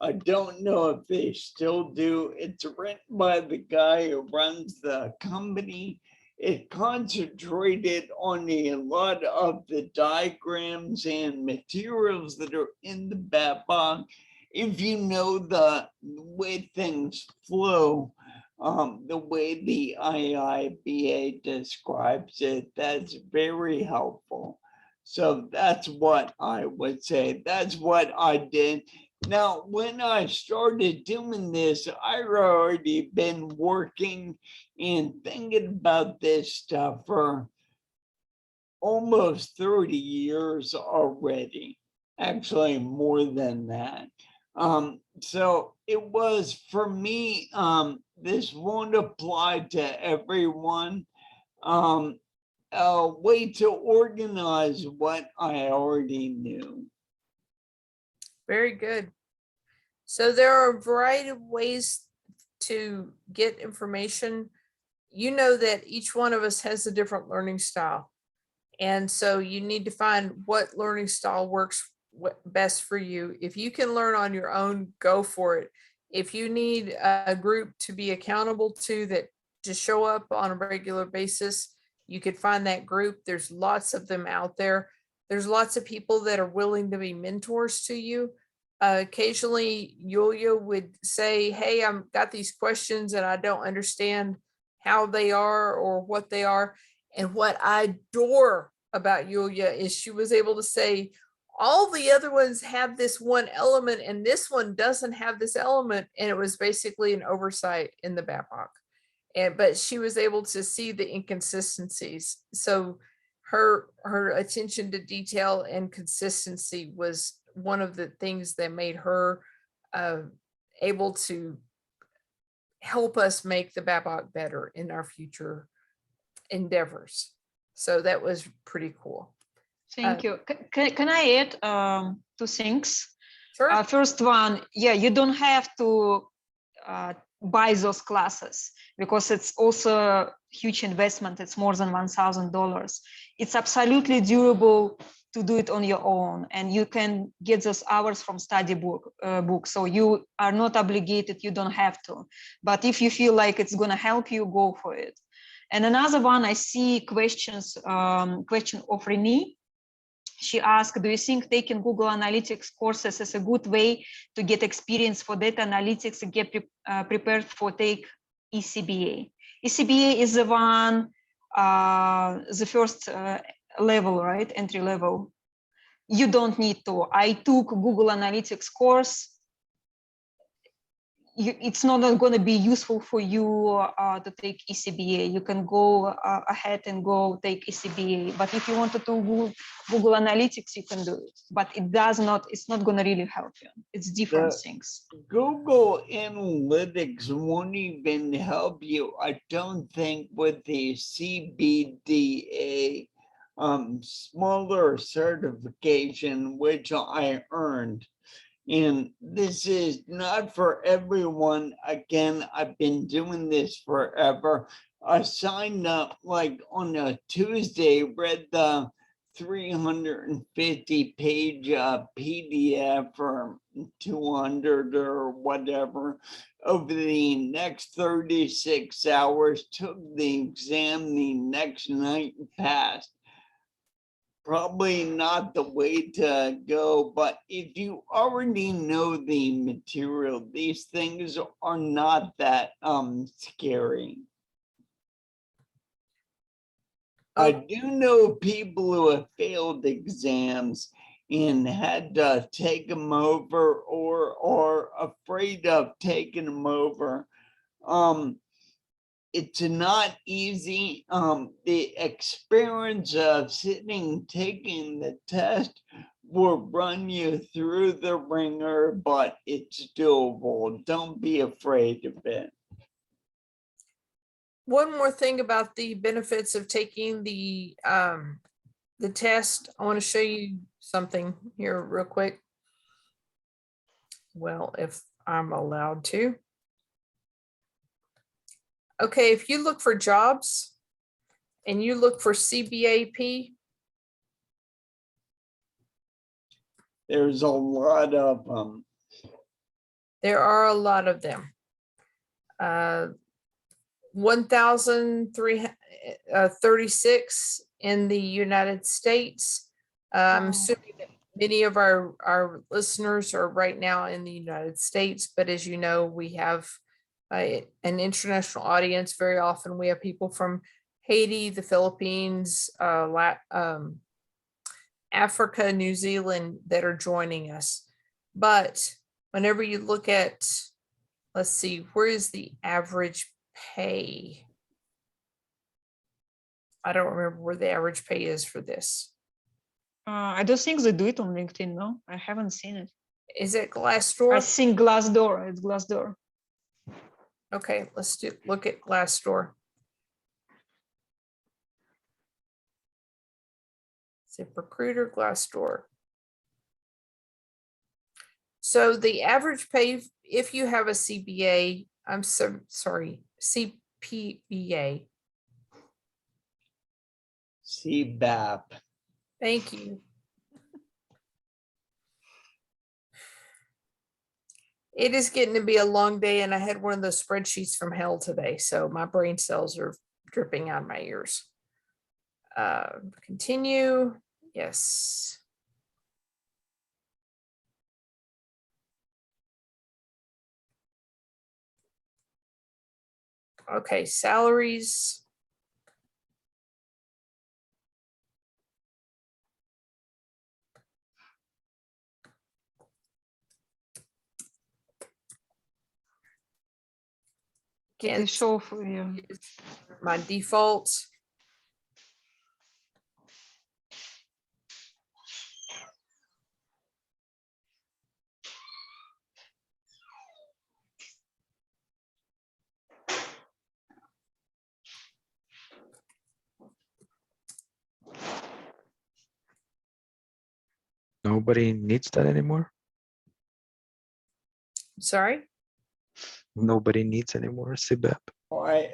I don't know if they still do. It's written by the guy who runs the company. It concentrated on a lot of the diagrams and materials that are in the BABOK. If you know the way things flow, the way the IIBA describes it, that's very helpful. So that's what I would say. That's what I did. Now, when I started doing this, I'd already been working and thinking about this stuff for almost 30 years already, actually more than that. So it was for me, this won't apply to everyone, a way to organize what I already knew. Very good. So there are a variety of ways to get information. You know that each one of us has a different learning style. And so you need to find what learning style works best for you. If you can learn on your own, go for it. If you need a group to be accountable to that to show up on a regular basis, you could find that group. There's lots of them out there. There's lots of people that are willing to be mentors to you. Occasionally, Yulia would say, hey, I've got these questions and I don't understand how they are or what they are. And what I adore about Yulia is she was able to say, all the other ones have this one element and this one doesn't have this element. And it was basically an oversight in the BABOK. But she was able to see the inconsistencies. So her attention to detail and consistency was one of the things that made her able to help us make the BABOK better in our future endeavors. So that was pretty cool. Thank you. Can I add 2 things? Sure. First one, yeah, you don't have to buy those classes because it's also a huge investment. It's more than $1,000. It's absolutely doable to do it on your own, and you can get those hours from study book. So you are not obligated, you don't have to. But if you feel like it's going to help you, go for it. And another one, I see questions, question of Renee. She asked, do you think taking Google Analytics courses is a good way to get experience for data analytics and get prepared for take ECBA? ECBA is the one, the first level, right? Entry level. You don't need to. I took Google Analytics course. It's not going to be useful for you to take ECBA. You can go ahead and go take ECBA. But if you wanted to do Google Analytics, you can do it. But it does not, it's not going to really help you. It's different things. Google Analytics won't even help you, I don't think, with the CBDA smaller certification, which I earned. And this is not for everyone. Again, I've been doing this forever. I signed up like on a Tuesday, read the 350-page PDF for 200 or whatever over the next 36 hours, took the exam the next night and passed. Probably not the way to go, but if you already know the material, these things are not that scary. I do know people who have failed exams and had to take them over or are afraid of taking them over. It's not easy. The experience of sitting, taking the test will run you through the ringer, but it's doable. Don't be afraid of it. One more thing about the benefits of taking the test. I want to show you something here real quick. Well, if I'm allowed to. Okay, if you look for jobs and you look for CBAP, there's a lot of them. There are a lot of them. 1,336 in the United States. I'm assuming that many of our listeners are right now in the United States, but as you know, we have an international audience. Very often we have people from Haiti, the Philippines, Africa, New Zealand that are joining us. But whenever you look at, let's see, where is the average pay? I don't remember where the average pay is for this. I don't think they do it on LinkedIn, no? I haven't seen it. Is it Glassdoor? I think Glassdoor, it's Glassdoor. Okay, let's look at Glassdoor. ZipRecruiter, Glassdoor. So the average pay, if you have a CBA, I'm so sorry, CPBA. CBAP. Thank you. It is getting to be a long day, and I had one of those spreadsheets from hell today, so my brain cells are dripping out of my ears. Continue. Yes. Okay, salaries. Can show for you my default. Nobody needs that anymore. Sorry. Nobody needs anymore CBAP. I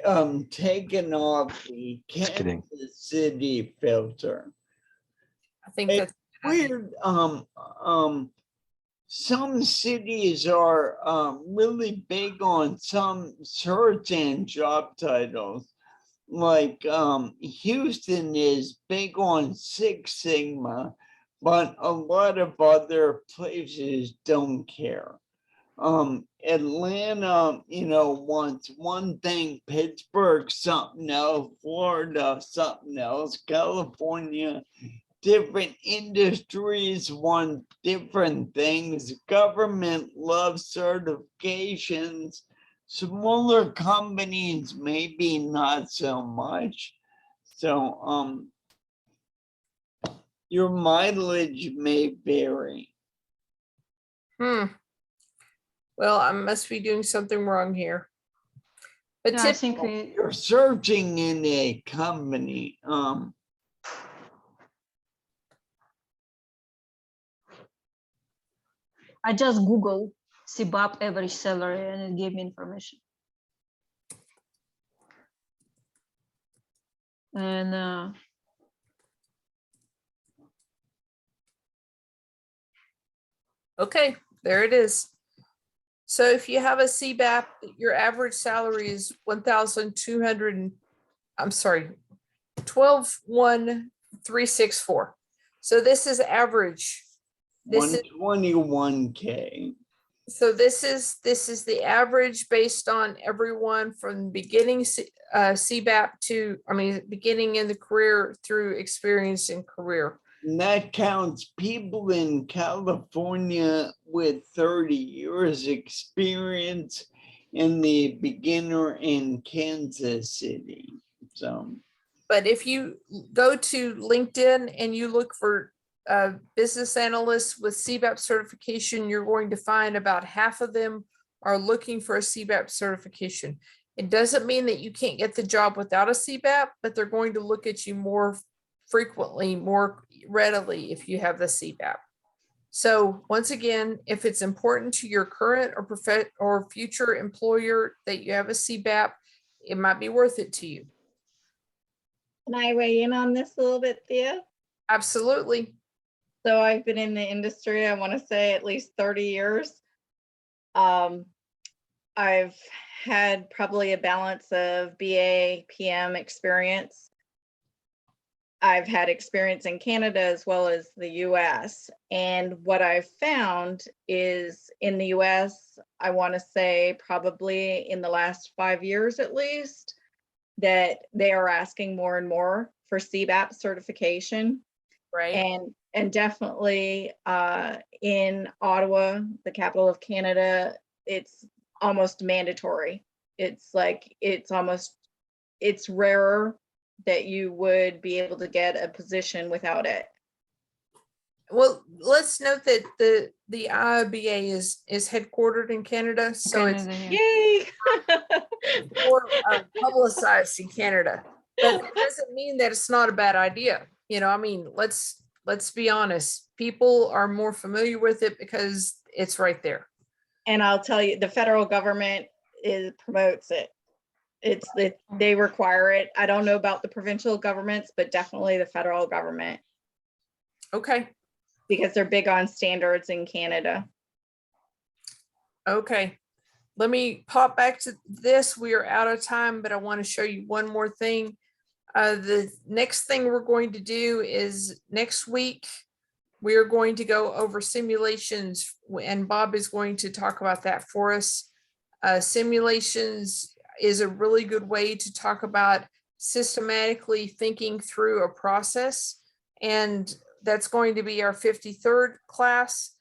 taken off the Just kidding. Kansas City filter. I think that's weird, some cities are really big on some search and job titles. Like Houston is big on Six Sigma, but a lot of other places don't care. Atlanta, wants one thing, Pittsburgh something else, Florida something else, California, different industries want different things. Government loves certifications. Smaller companies maybe not so much. So your mileage may vary. Well, I must be doing something wrong here. But Yeah, I think we, You're searching in a company. I just Googled CBAP average salary and it gave me information. And okay, there it is. So if you have a CBAP, your average salary is 1,200, I'm sorry, 12,136.4. So this is average. This is 121K. So this is the average based on everyone from beginning CBAP to, beginning in the career through experience in career. And that counts people in California with 30 years experience and the beginner in Kansas City. So, but if you go to LinkedIn and you look for business analysts with CBAP certification, you're going to find about half of them are looking for a CBAP certification. It doesn't mean that you can't get the job without a CBAP, but they're going to look at you more frequently, more readily if you have the CBAP. So once again, if it's important to your current or future employer that you have a CBAP, it might be worth it to you. Can I weigh in on this a little bit, Thea? Absolutely. So I've been in the industry, I want to say at least 30 years. I've had probably a balance of BA, PM experience. I've had experience in Canada as well as the US. And what I've found is in the US, I want to say probably in the last 5 years at least, that they are asking more and more for CBAP certification. Right. And definitely in Ottawa, the capital of Canada, it's almost mandatory. It's like, it's rarer that you would be able to get a position without it. Well, let's note that the IIBA is headquartered in Canada, so it's Canada, yeah. Yay! more publicized in Canada. But it doesn't mean that it's not a bad idea. Let's be honest. People are more familiar with it because it's right there. And I'll tell you, the federal government promotes it. They require it. I don't know about the provincial governments, but definitely the federal government. Okay. Because they're big on standards in Canada. Okay. Let me pop back to this. We are out of time, but I want to show you one more thing. The next thing we're going to do is next week, we are going to go over simulations, and Bob is going to talk about that for us. Simulations is a really good way to talk about systematically thinking through a process, and that's going to be our 53rd class.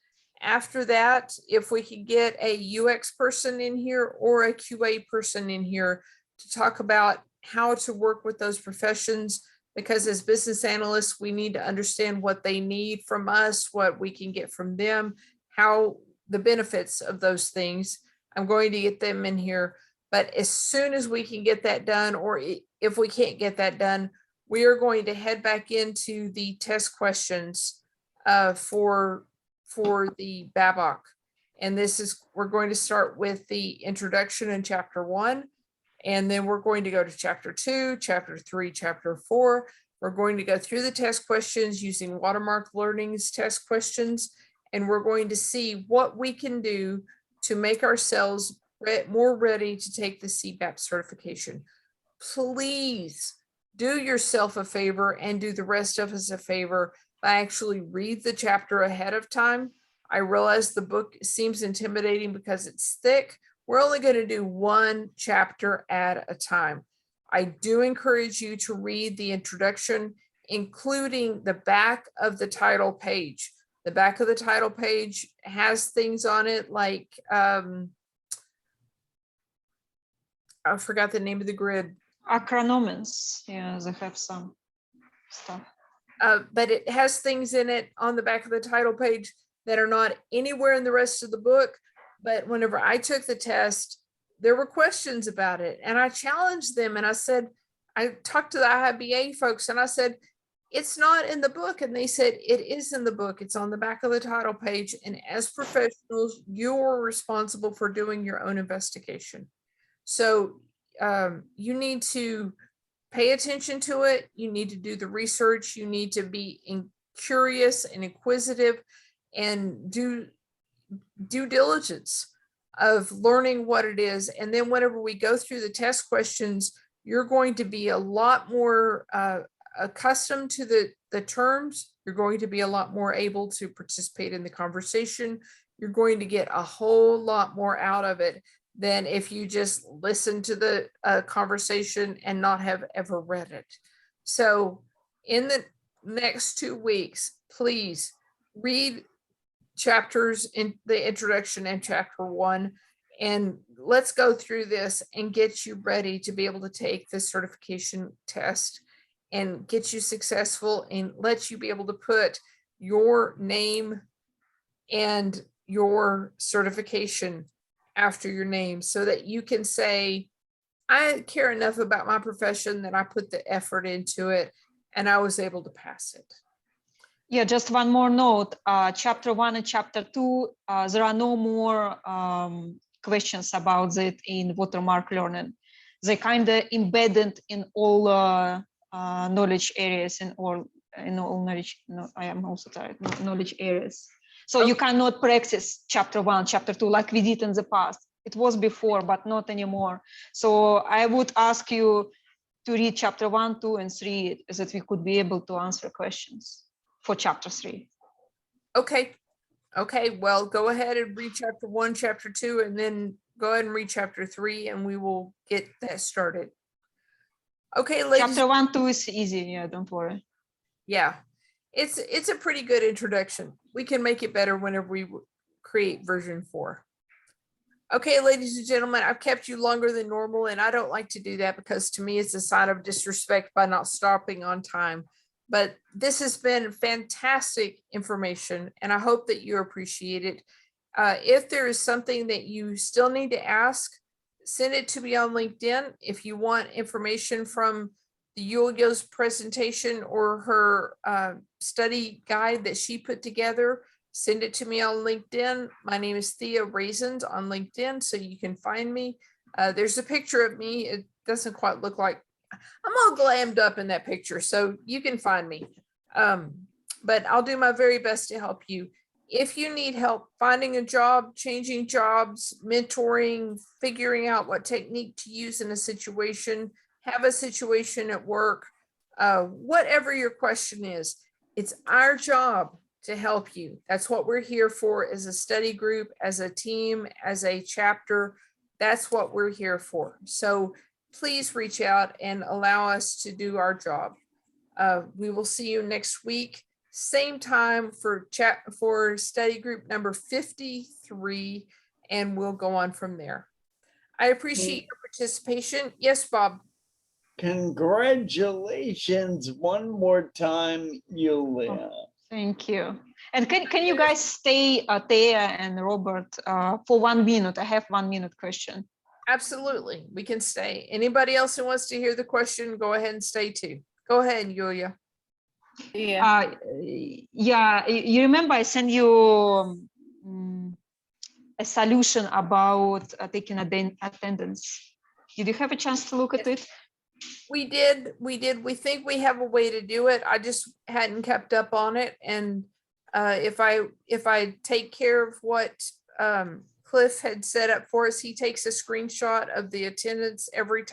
After that, if we could get a UX person in here or a QA person in here to talk about how to work with those professions, because as business analysts, we need to understand what they need from us, what we can get from them, how the benefits of those things. I'm going to get them in here, but as soon as we can get that done, or if we can't get that done, we are going to head back into the test questions for the BABOK. And we're going to start with the introduction in chapter 1. And then we're going to go to chapter 2, chapter 3, chapter 4, We're going to go through the test questions using Watermark Learning's test questions, and we're going to see what we can do to make ourselves more ready to take the CBAP certification. Please do yourself a favor and do the rest of us a favor by actually read the chapter ahead of time. I realize the book seems intimidating because it's thick. We're only going to do one chapter at a time. I do encourage you to read the introduction, including the back of the title page. The back of the title page has things on it like, I forgot the name of the grid. Acronyms, yeah, they have some stuff. But it has things in it on the back of the title page that are not anywhere in the rest of the book. But whenever I took the test, there were questions about it. And I challenged them and I said, I talked to the IIBA folks and I said, it's not in the book. And they said, it is in the book. It's on the back of the title page. And as professionals, you're responsible for doing your own investigation. So you need to pay attention to it. You need to do the research. You need to be curious and inquisitive and do due diligence of learning what it is. And then whenever we go through the test questions, you're going to be a lot more accustomed to the terms. You're going to be a lot more able to participate in the conversation. You're going to get a whole lot more out of it than if you just listen to the conversation and not have ever read it. So in the next 2 weeks, please read chapters in the introduction and chapter 1, and let's go through this and get you ready to be able to take the certification test and get you successful and let you be able to put your name and your certification after your name so that you can say, I care enough about my profession that I put the effort into it and I was able to pass it. Yeah, just one more note, chapter 1 and chapter 2, there are no more questions about it in Watermark Learning. They kind of embedded in all knowledge areas in all knowledge, no, I am also tired, knowledge areas. So you cannot practice chapter 1, chapter 2 like we did in the past. It was before, but not anymore. So I would ask you to read chapter 1, 2, and 3 so that we could be able to answer questions for chapter 3. Okay. Okay. Well, go ahead and read chapter 1, chapter 2, and then go ahead and read chapter 3, and we will get that started. Okay, ladies. Chapter 1, 2 is easy. Yeah, don't worry. Yeah, it's a pretty good introduction. We can make it better whenever we create version 4. Okay, ladies and gentlemen, I've kept you longer than normal, and I don't like to do that because to me it's a sign of disrespect by not stopping on time. But this has been fantastic information, and I hope that you appreciate it. If there is something that you still need to ask, send it to me on LinkedIn. If you want information from the Yulia's presentation or her study guide that she put together, send it to me on LinkedIn. My name is Thea Raisins on LinkedIn, so you can find me. There's a picture of me. It doesn't quite look like, I'm all glammed up in that picture, so you can find me. But I'll do my very best to help you. If you need help finding a job, changing jobs, mentoring, figuring out what technique to use in a situation, have a situation at work, whatever your question is, it's our job to help you. That's what we're here for as a study group, as a team, as a chapter. That's what we're here for. So please reach out and allow us to do our job. We will see you next week. Same time for study group number 53, and we'll go on from there. I appreciate your participation. Yes, Bob. Congratulations one more time, Yulia. Thank you. And can you guys stay, Thea and Robert, for 1 minute? I have 1 minute question. Absolutely, we can stay. Anybody else who wants to hear the question, go ahead and stay too. Go ahead, Yulia. Yeah, you remember I sent you a solution about taking attendance. Did you have a chance to look at it? We did. We think we have a way to do it. I just hadn't kept up on it. And if I take care of what Cliff had set up for us, he takes a screenshot of the attendance every time.